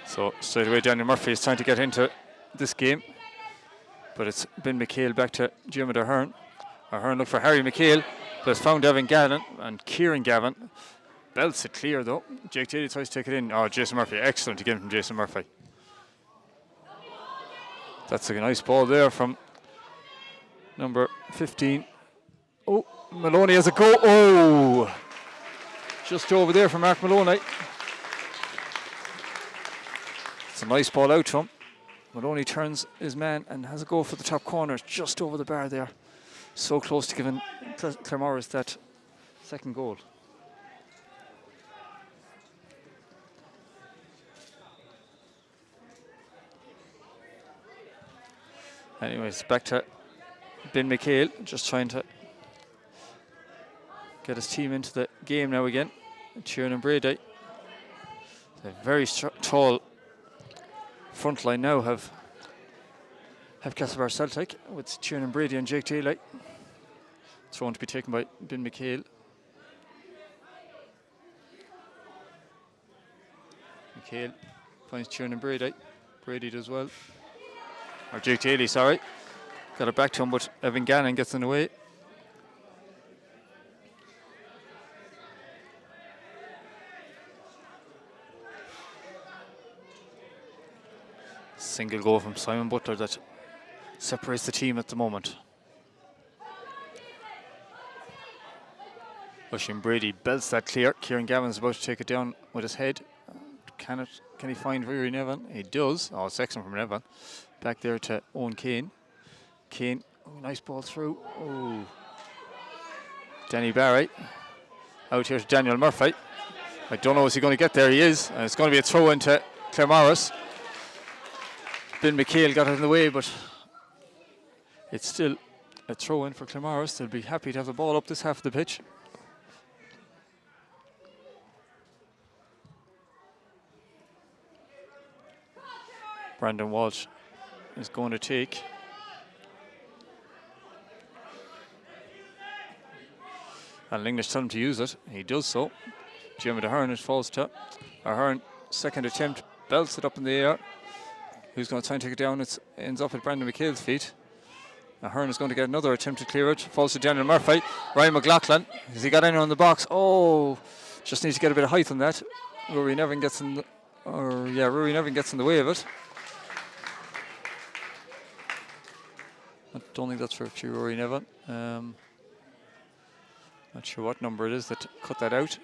So straight away, Daniel Murphy is trying to get into this game. But it's Ben McHale back to Jim Ahern. Ahern looked for Harry McHale, but has found Evan Gavin and Kieran Gavin. Belts it clear though. Jake Daly tries to take it in. Oh, Jason Murphy. Excellent again from Jason Murphy. That's a nice ball there from number 15. Oh, Maloney has a go. Oh! Just over there from Mark Maloney. It's a nice ball out to him. Maloney turns his man and has a go for the top corner, just over the bar there. So close to giving Claremorris that second goal. Anyways, back to Ben McHale, just trying to get his team into the game now again. Tiernan Brady. A very tall front line now have Castlebar Celtic with Tiernan Brady and Jake Daly. Thrown to be taken by Ben McHale. McHale finds Tiernan Brady. Brady does well. Or Jake Daly, sorry. Got it back to him, but Evan Gannon gets in the way. Single goal from Simon Butler that separates the team at the moment. Oisin Brady belts that clear. Kieran Gavin's about to take it down with his head. Can he find Rory Nevin? He does. Oh, it's excellent from Nevin. Back there to Owen Kane. Kane, oh, nice ball through. Oh, Danny Barry. Out here to Daniel Murphy. I don't know, is he going to get there? He is. And it's going to be a throw into Claremorris. Ben McHale got it in the way, but it's still a throw in for Claremorris. They'll be happy to have the ball up this half of the pitch. Brandon Walsh is going to take. And English tell him to use it. He does so. Jimmy Ahern, it falls to Ahern. Second attempt, belts it up in the air. Who's going to try and take it down? It ends up at Brandon McHale's feet. Ahern is going to get another attempt to clear it. Falls to Daniel Murphy. Ryan McLaughlin. Has he got anyone in the box? Oh, just needs to get a bit of height on that. Rory Nevin gets in Rory Nevin gets in the way of it. I don't think that's for Rory Nevin. Not sure what number it is that cut that out.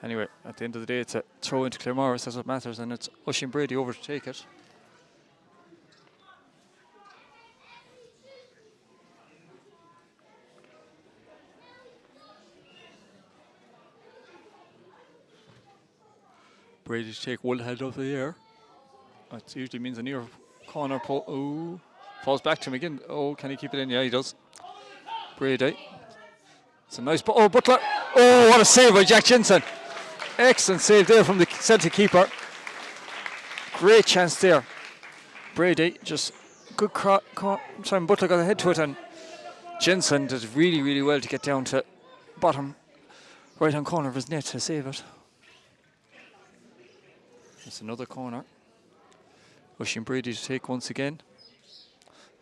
Anyway, at the end of the day, it's a throw into Claremorris, that's what matters, and it's Oisin Brady over to take it. Brady to take one hand off the air. That usually means a near corner pull. Oh, falls back to him again. Oh, can he keep it in? Yeah, he does. Brady. It's a nice ball. Oh, Butler. Oh, what a save by Jack Jensen. Excellent save there from the Celtic keeper. Great chance there. Brady just good Simon Butler got a head to it, and Jensen did really, really well to get down to bottom right hand corner of his net to save it. It's another corner. Oisin Brady to take once again.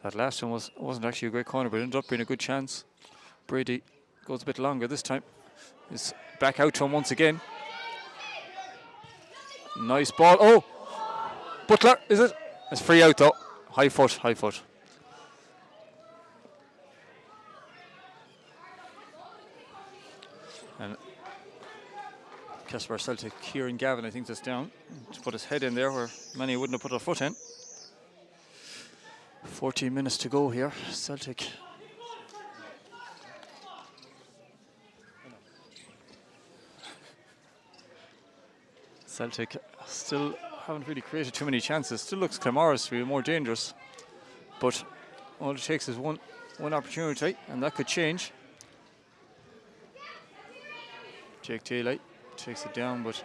That last one wasn't actually a great corner, but it ended up being a good chance. Brady goes a bit longer this time. Is back out to him once again. Nice ball. Oh! Butler, is it? It's free out though. High foot, high foot. And Castlebar Celtic, Kieran Gavin, I think that's down. To put his head in there where many wouldn't have put their foot in. 14 minutes to go here. Celtic. Celtic still haven't really created too many chances. Still looks Claremorris to be more dangerous. But all it takes is one opportunity, and that could change. Jake Daly takes it down, but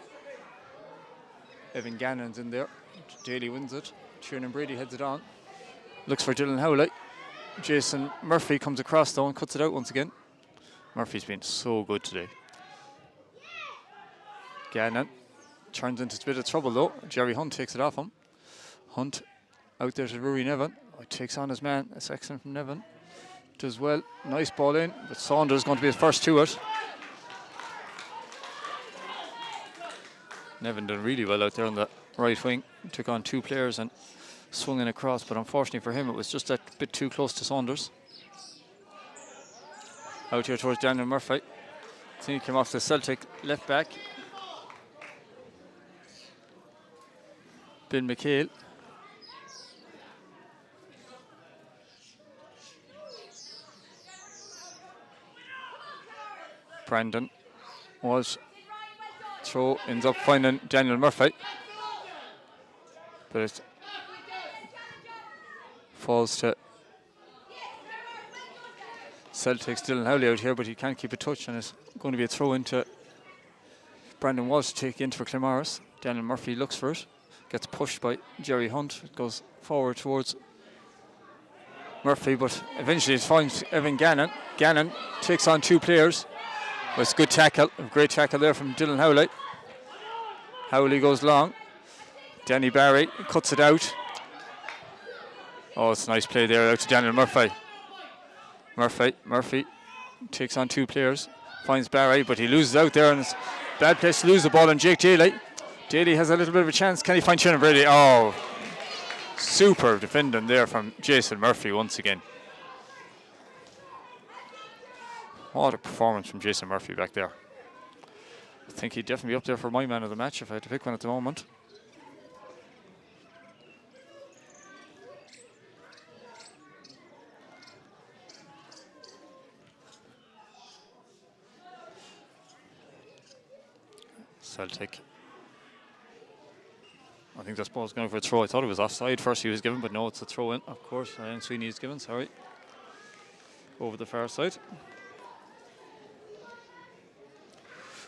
Evan Gannon's in there. Daly wins it. Tiernan Brady heads it on. Looks for Dylan Howley. Jason Murphy comes across though and cuts it out once again. Murphy's been so good today. Gannon turns into a bit of trouble though. Jerry Hunt takes it off him. Hunt out there to Rory Nevin. Oh, takes on his man. That's excellent from Nevin. Does well. Nice ball in, but Saunders is going to be his first to it. Nevin done really well out there on the right wing. Took on two players and swung in across, but unfortunately for him, it was just a bit too close to Saunders. Out here towards Daniel Murphy. I think he came off the Celtic left back. Bill McHale. Brandon Walsh. Throw ends up finding Daniel Murphy. But it falls to Celtic's Dylan Howley out here, but he can't keep a touch, and it's going to be a throw into Brandon Walsh to take in for Claremorris. Daniel Murphy looks for it, gets pushed by Jerry Hunt. It goes forward towards Murphy, but eventually it finds Evan Gannon. Gannon takes on 2 players. Well, it's a good tackle, a great tackle there from Dylan Howley. Howley goes long. Danny Barry cuts it out. Oh, it's a nice play there out to Daniel Murphy. Murphy takes on 2 players, finds Barry, but he loses out there, and it's a bad place to lose the ball on Jake Daly. Daly has a little bit of a chance. Can he find Shannon Brady? Oh, super defending there from Jason Murphy once again. What a performance from Jason Murphy back there. I think he'd definitely be up there for my man of the match if I had to pick one at the moment. Celtic. I think this ball's going for a throw. I thought it was offside first he was given, but no, it's a throw in. Of course, Ryan Sweeney is given, sorry. Over the far side.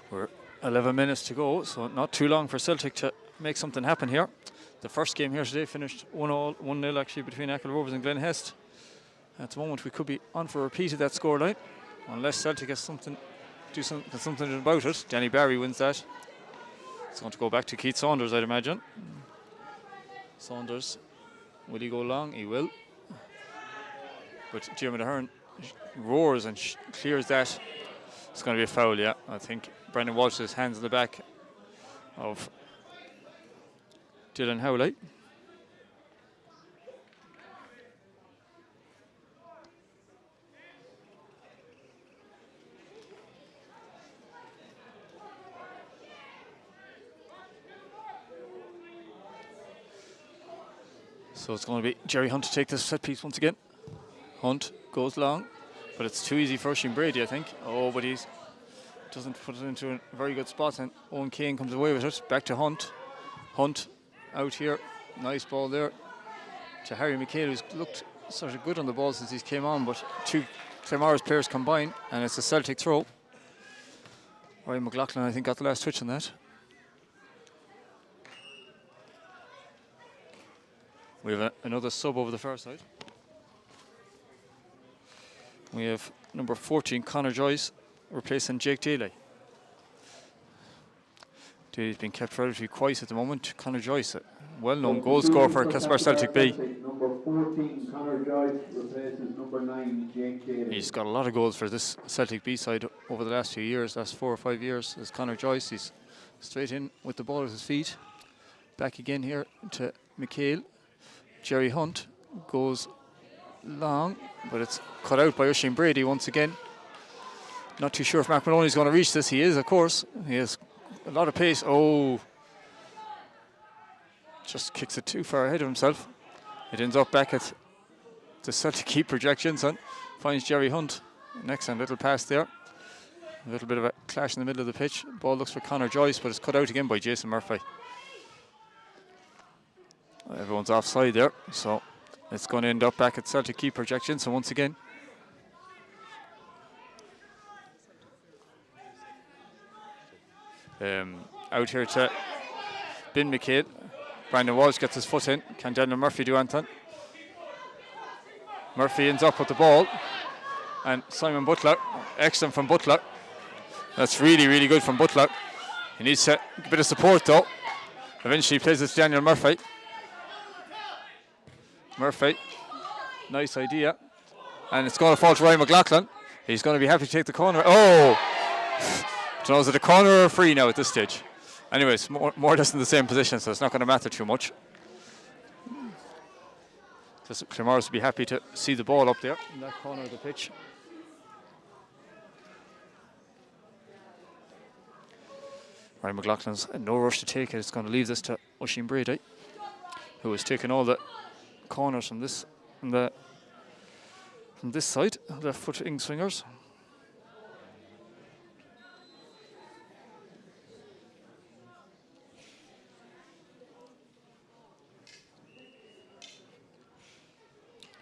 We're 11 minutes to go, so not too long for Celtic to make something happen here. The first game here today finished 1-0 actually between Achill Rovers and Glen Hest. At the moment we could be on for a repeat of that scoreline, unless Celtic has something about it. Danny Barry wins that. It's going to go back to Keith Saunders, I'd imagine. Saunders, will he go long? He will. But Jim Ahern roars and clears that. It's going to be a foul, yeah. I think Brendan Walsh's hands in the back of Dylan Howley. So it's going to be Jerry Hunt to take this set piece once again. Hunt goes long, but it's too easy for Oisin Brady, I think. Oh, but he doesn't put it into a very good spot, and Owen Kane comes away with it. Back to Hunt. Hunt out here. Nice ball there to Harry McHale, who's looked sort of good on the ball since he came on, but 2 Claremorris players combine, and it's a Celtic throw. Ryan McLaughlin, I think, got the last twitch on that. We have another sub over the far side. We have number 14, Conor Joyce, replacing Jake Daly. Daly's been kept relatively quiet at the moment. Conor Joyce, a well-known goal scorer for Castlebar Celtic B. Number 14, Conor Joyce, replaces number 9, Jake Daly. He's got a lot of goals for this Celtic B side over the last few years, last 4 or 5 years. As Conor Joyce, he's straight in with the ball at his feet. Back again here to McHale. Jerry Hunt goes long, but it's cut out by Oisin Brady once again. Not too sure if Mark Maloney's going to reach this. He is, of course. He has a lot of pace. Oh, just kicks it too far ahead of himself. It ends up back at the Celtic keep projections and finds Jerry Hunt. An excellent little pass there. A little bit of a clash in the middle of the pitch. Ball looks for Conor Joyce, but it's cut out again by Jason Murphy. Everyone's offside there, so it's going to end up back at Celtic key projection. So once again, out here to Ben McCabe. Brandon Walsh gets his foot in. Can Daniel Murphy do anything? Murphy ends up with the ball, and Simon Butler, excellent from Butler. That's really, really good from Butler. He needs a bit of support though. Eventually he plays it to Daniel Murphy. Murphy, nice idea. And it's going to fall to Ryan McLaughlin. He's going to be happy to take the corner. Oh! Don't know, is it a corner or a free now at this stage? Anyways, more or less in the same position, so it's not going to matter too much. Because Claremorris would be happy to see the ball up there in that corner of the pitch. Ryan McLaughlin's in no rush to take it. It's going to leave this to Oisin Brady, who has taken all the corners from this side, left foot in swingers.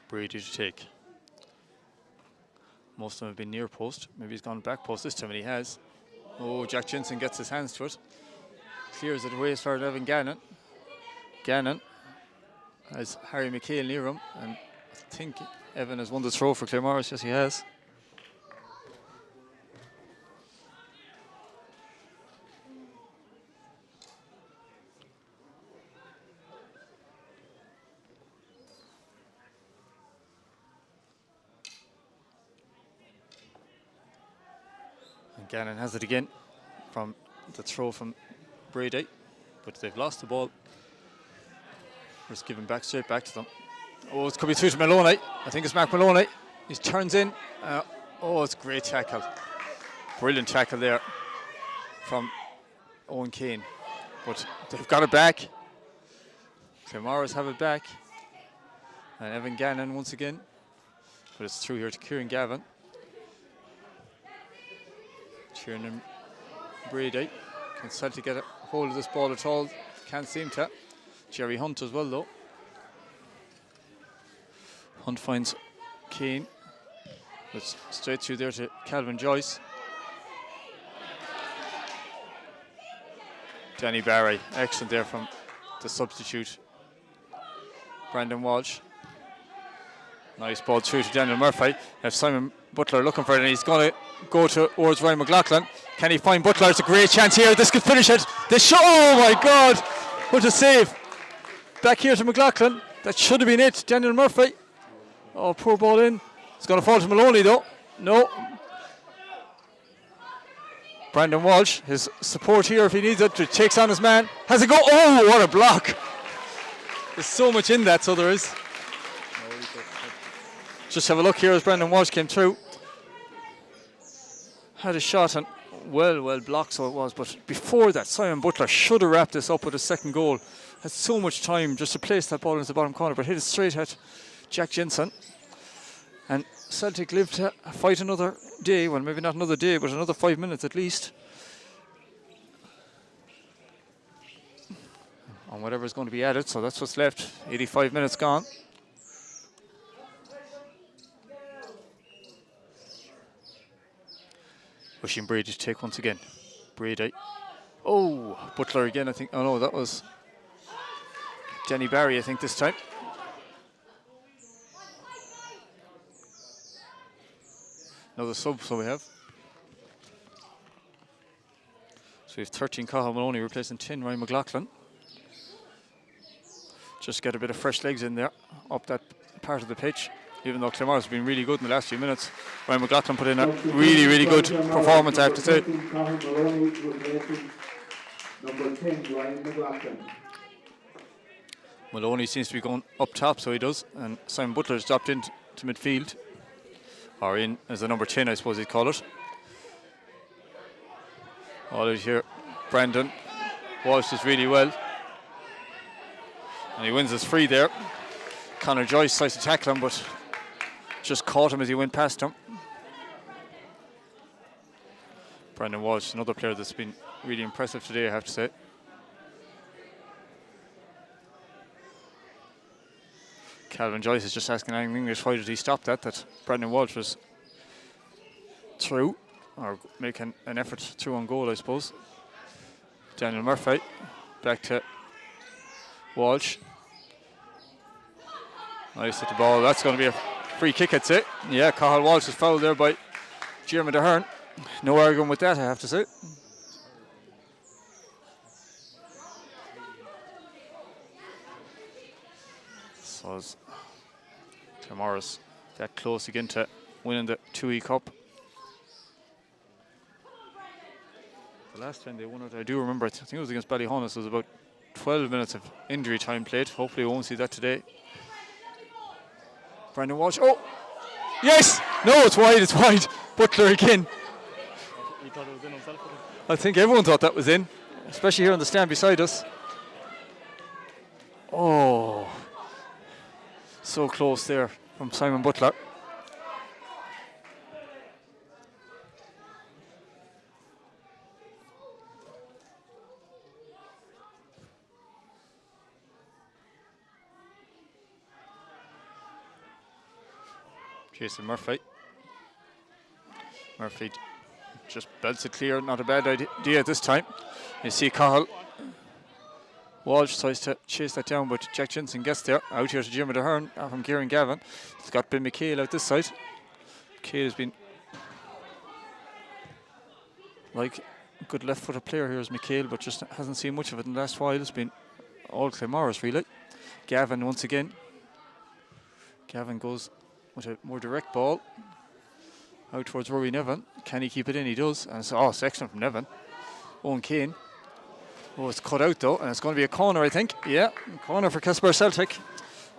Brady to take. Most of them have been near post. Maybe he's gone back post this time, and he has. Oh, Jack Jensen gets his hands to it. Clears it away as far as Evan Gannon. Gannon has Harry McHale near him, and I think Evan has won the throw for Claremorris. Yes, he has. Gannon has it again from the throw from Brady, but they've lost the ball. Just giving back straight back to them. Oh, it's coming through to Maloney. I think it's Mark Maloney. He turns in. Oh, it's a great tackle. Brilliant tackle there from Owen Kane. But they've got it back. Claremorris have it back. And Evan Gannon once again. But it's through here to Kieran Gavin. Kieran Brady. Can Celtic get a hold of this ball at all? Can't seem to. Jerry Hunt as well though. Hunt finds Kane. It's straight through there to Calvin Joyce. Danny Barry, excellent there from the substitute. Brandon Walsh. Nice ball through to Daniel Murphy. Have Simon Butler looking for it, and he's going to go towards Ryan McLaughlin. Can he find Butler? It's a great chance here. This could finish it. Oh my God! What a save! Back here to McLaughlin. That should have been it. Daniel Murphy. Oh, poor ball in. It's going to fall to Maloney though. No. Brandon Walsh, his support here if he needs it. Takes on his man. Has a go. Oh, what a block! There's so much in that, so there is. Just have a look here as Brandon Walsh came through. Had a shot and well blocked, so it was. But before that, Simon Butler should have wrapped this up with a second goal. Had so much time just to place that ball into the bottom corner, but hit it straight at Jack Jensen. And Celtic live to fight another day. Well, maybe not another day, but another 5 minutes at least. On whatever is going to be added, so that's what's left. 85 minutes gone. Wishing Brady to take once again. Brady. Oh, Butler again, I think. Oh no, that was Danny Barry, I think, this time. Another sub, so we have. So we have 13 Cathal Maloney replacing 10 Ryan McLaughlin. Just get a bit of fresh legs in there, up that part of the pitch. Even though Claremorris has been really good in the last few minutes, Ryan McLaughlin put in a really good performance, I have to say. Maloney seems to be going up top, so he does, and Simon Butler's dropped into midfield, or in as the number 10, I suppose you'd call it. All out here, Brandon Walsh does really well, and he wins his free there. Conor Joyce tries to tackle him, but just caught him as he went past him. Brandon Walsh, another player that's been really impressive today, I have to say. Calvin Joyce is just asking in English, why did he stop that? That Brandon Walsh was through, or making an effort through on goal, I suppose. Daniel Murphy, back to Walsh. Nice at the ball. That's going to be a free kick, I'd say. Yeah, Cathal Walsh is fouled there by Jeremy Ahern. No arguing with that, I have to say. So is Claremorris that close again to winning the Tuohy Cup. The last time they won it, I do remember, I think it was against Ballyhonus. It was about 12 minutes of injury time played. Hopefully we won't see that today. Brendan Walsh. Oh! Yes! No, it's wide. Butler again. He thought it was in himself. I think everyone thought that was in, especially here on the stand beside us. Oh, so close there from Simon Butler. Jason Murphy. Murphy just belts it clear, not a bad idea this time. You see Cahill. Walsh tries to chase that down, but Jack Jensen gets there. Out here to Jimmy Ahern from Kieran Gavin. He's got Ben McHale out this side. McHale has been like a good left-footed player here is McHale, but just hasn't seen much of it in the last while. It's been all Claremorris really. Gavin once again. Gavin goes with a more direct ball out towards Rory Nevin. Can he keep it in? He does. And it's excellent from Nevin. Owen Kane. Oh, it's cut out though, and it's going to be a corner, I think. Yeah, corner for Castlebar Celtic.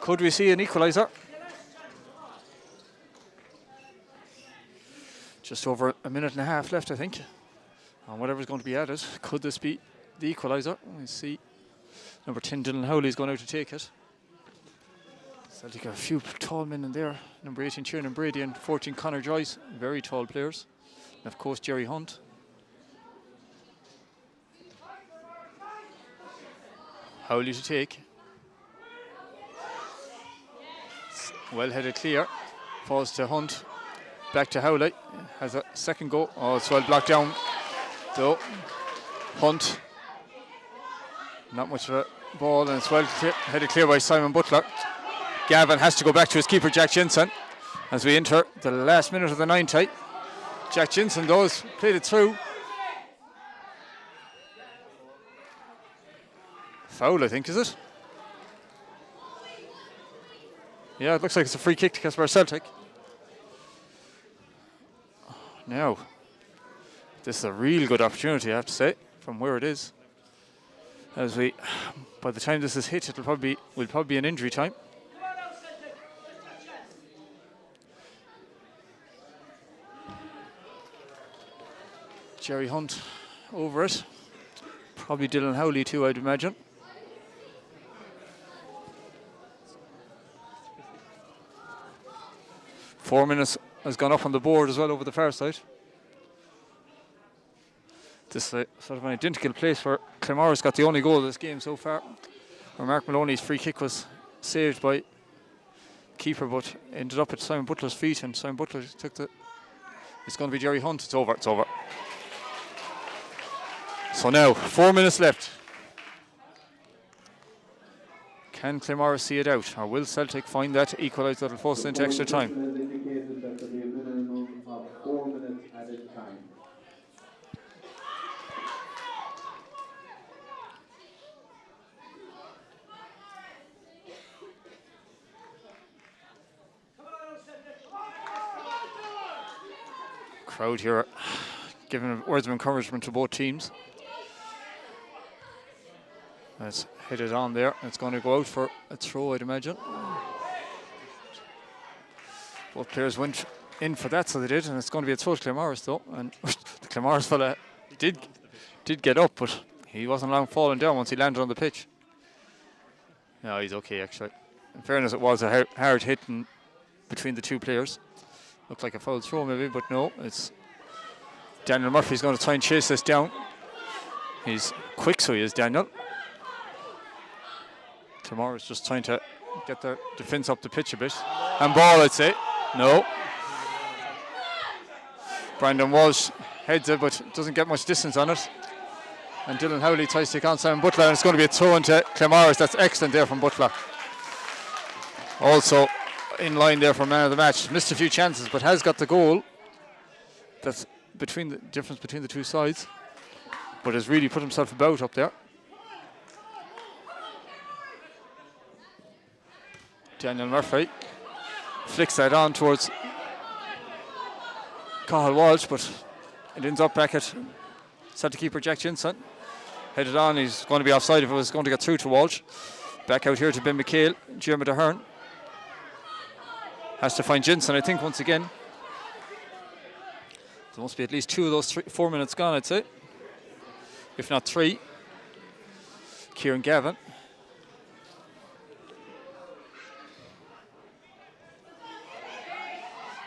Could we see an equaliser? Just over a minute and a half left, I think. And whatever's going to be added, could this be the equaliser? We see number 10 Dylan Howley is going out to take it. Celtic got a few tall men in there. Number 18 Tiernan Brady and 14 Conor Joyce, very tall players. And of course Jerry Hunt. Howley to take. Well headed clear. Falls to Hunt. Back to Howley. Has a second go. Oh, it's well blocked down. So Hunt. Not much of a ball, and it's well headed clear by Simon Butler. Gavin has to go back to his keeper Jack Jensen as we enter the last minute of the 90. Jack Jensen does played it through. Foul, I think, is it? Yeah, it looks like it's a free kick to Castlebar Celtic. Now, this is a real good opportunity, I have to say, from where it is. As we, by the time this is hit, will probably be an injury time. Jerry Hunt over it. Probably Dylan Howley too, I'd imagine. Four minutes has gone up on the board as well over the far side. This is sort of an identical place where Claremorris got the only goal of this game so far, where Mark Maloney's free kick was saved by keeper, but ended up at Simon Butler's feet, and Simon Butler took the. It's going to be Jerry Hunt. It's over. It's over. So now 4 minutes left. Can Claremorris see it out, or will Celtic find that equaliser that will force into extra time? Indicated that there will be a minimum of 4 minutes added time. Crowd here giving words of encouragement to both teams. Let's hit it on there. It's going to go out for a throw, I'd imagine. Both players went in for that, so they did, and it's going to be a throw to Claremorris though. And the Claremorris fella did get up, but he wasn't long falling down once he landed on the pitch. No, he's okay actually. In fairness, it was a hard hit between the two players. Looked like a foul throw maybe, but no, it's Daniel Murphy's going to try and chase this down. He's quick, so he is, Daniel. Claremorris just trying to get their defence up the pitch a bit. And ball, I'd say. No. Brandon Walsh heads it, but doesn't get much distance on it. And Dylan Howley tries to take on Simon Butler, and it's going to be a throw into Claremorris. That's excellent there from Butler. Also in line there for man of the match. Missed a few chances, but has got the goal. That's between the difference between the two sides. But has really put himself about up there. Daniel Murphy flicks that on towards Cahill Walsh, but it ends up back at Celtic keeper Jack Jensen. Headed on, he's going to be offside if it was going to get through to Walsh. Back out here to Ben McHale, Jeremy Ahern. Has to find Jensen, I think, once again. There must be at least 2 of those 4 minutes gone, I'd say. If not 3. Kieran Gavin.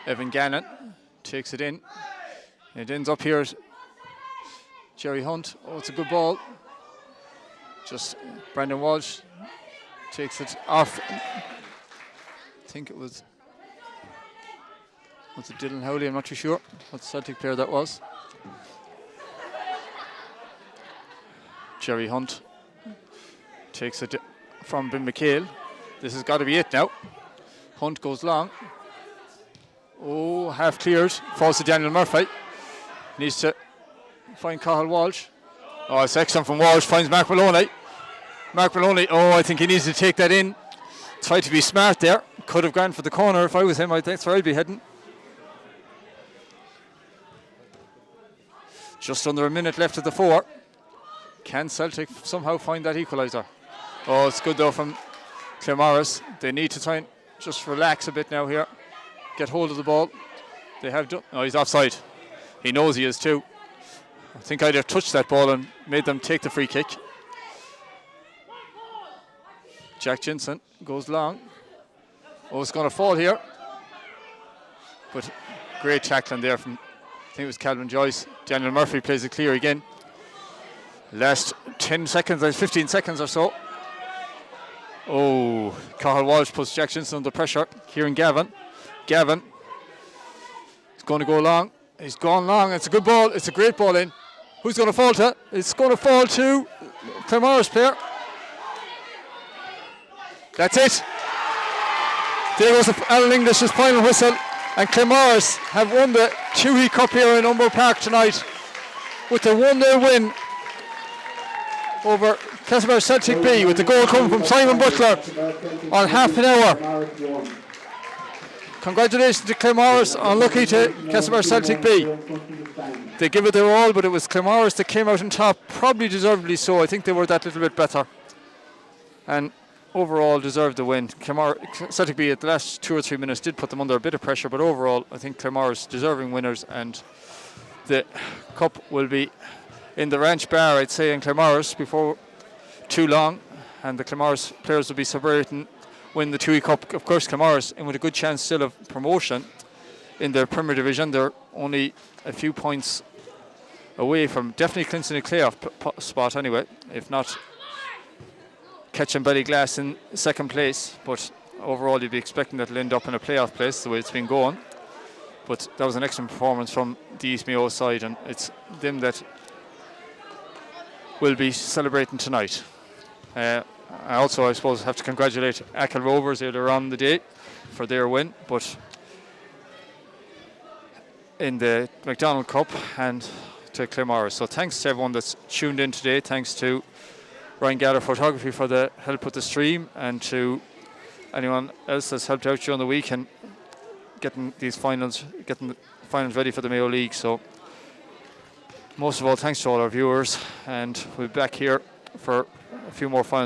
Evan Gannon takes it in. It ends up here at Jerry Hunt. Oh, it's a good ball. Just Brandon Walsh takes it off. I think it was it Dylan Howley? I'm not too sure what Celtic player that was. Jerry Hunt takes it from Ben McHale. This has got to be it now. Hunt goes long. Oh, half cleared. Falls to Daniel Murphy. Needs to find Cathal Walsh. Oh, it's excellent from Walsh. Finds Mark Maloney. Mark Maloney. Oh, I think he needs to take that in. Tried to be smart there. Could have gone for the corner. If I was him, I think that's where I'd be heading. Just under a minute left of the 4. Can Celtic somehow find that equaliser? Oh, it's good though from Claremorris. They need to try and just relax a bit now here. Get hold of the ball. They have done. Oh, he's offside. He knows he is too. I think I'd have touched that ball and made them take the free kick. Jack Jensen goes long. Oh, it's going to fall here. But great tackling there from, I think it was Calvin Joyce. Daniel Murphy plays it clear again. Last 10 seconds, 15 seconds or so. Oh, Cathal Walsh puts Jack Jensen under pressure. Kieran Gavin. Gavin is going to go long. He's gone long. It's a good ball. It's a great ball in. Who's going to fall to? It's going to fall to Claremorris player. That's it. There goes Alan English's final whistle, and Claremorris have won the Tuohy Cup here in Umbro Park tonight with a 1-0 win over Castlebar Celtic B, with the goal coming from Simon Butler on half an hour. Congratulations to Claremorris, unlucky to Castlebar Celtic B. They give it their all, but it was Claremorris that came out on top, probably deservedly so. I think they were that little bit better, and overall deserved the win. Celtic B at the last 2 or 3 minutes did put them under a bit of pressure, but overall I think Claremorris deserving winners, and the cup will be in the ranch bar, I'd say, in Claremorris before too long, and the Claremorris players will be celebrating win the Tuohy Cup. Of course, Claremorris, and with a good chance still of promotion in the Premier Division. They're only a few points away from definitely clinching a playoff spot anyway, if not catching Ballyglass in second place. But overall you'd be expecting that they'll end up in a playoff place the way it's been going. But that was an excellent performance from the East Mayo side, and it's them that will be celebrating tonight. I also, I suppose, have to congratulate Achill Rovers earlier on the day for their win, but in the McDonald Cup, and to Claremorris. So thanks to everyone that's tuned in today. Thanks to Ryan Galler Photography for the help with the stream, and to anyone else that's helped out during the week and getting the finals ready for the Mayo League. So most of all, thanks to all our viewers, and we'll be back here for a few more finals.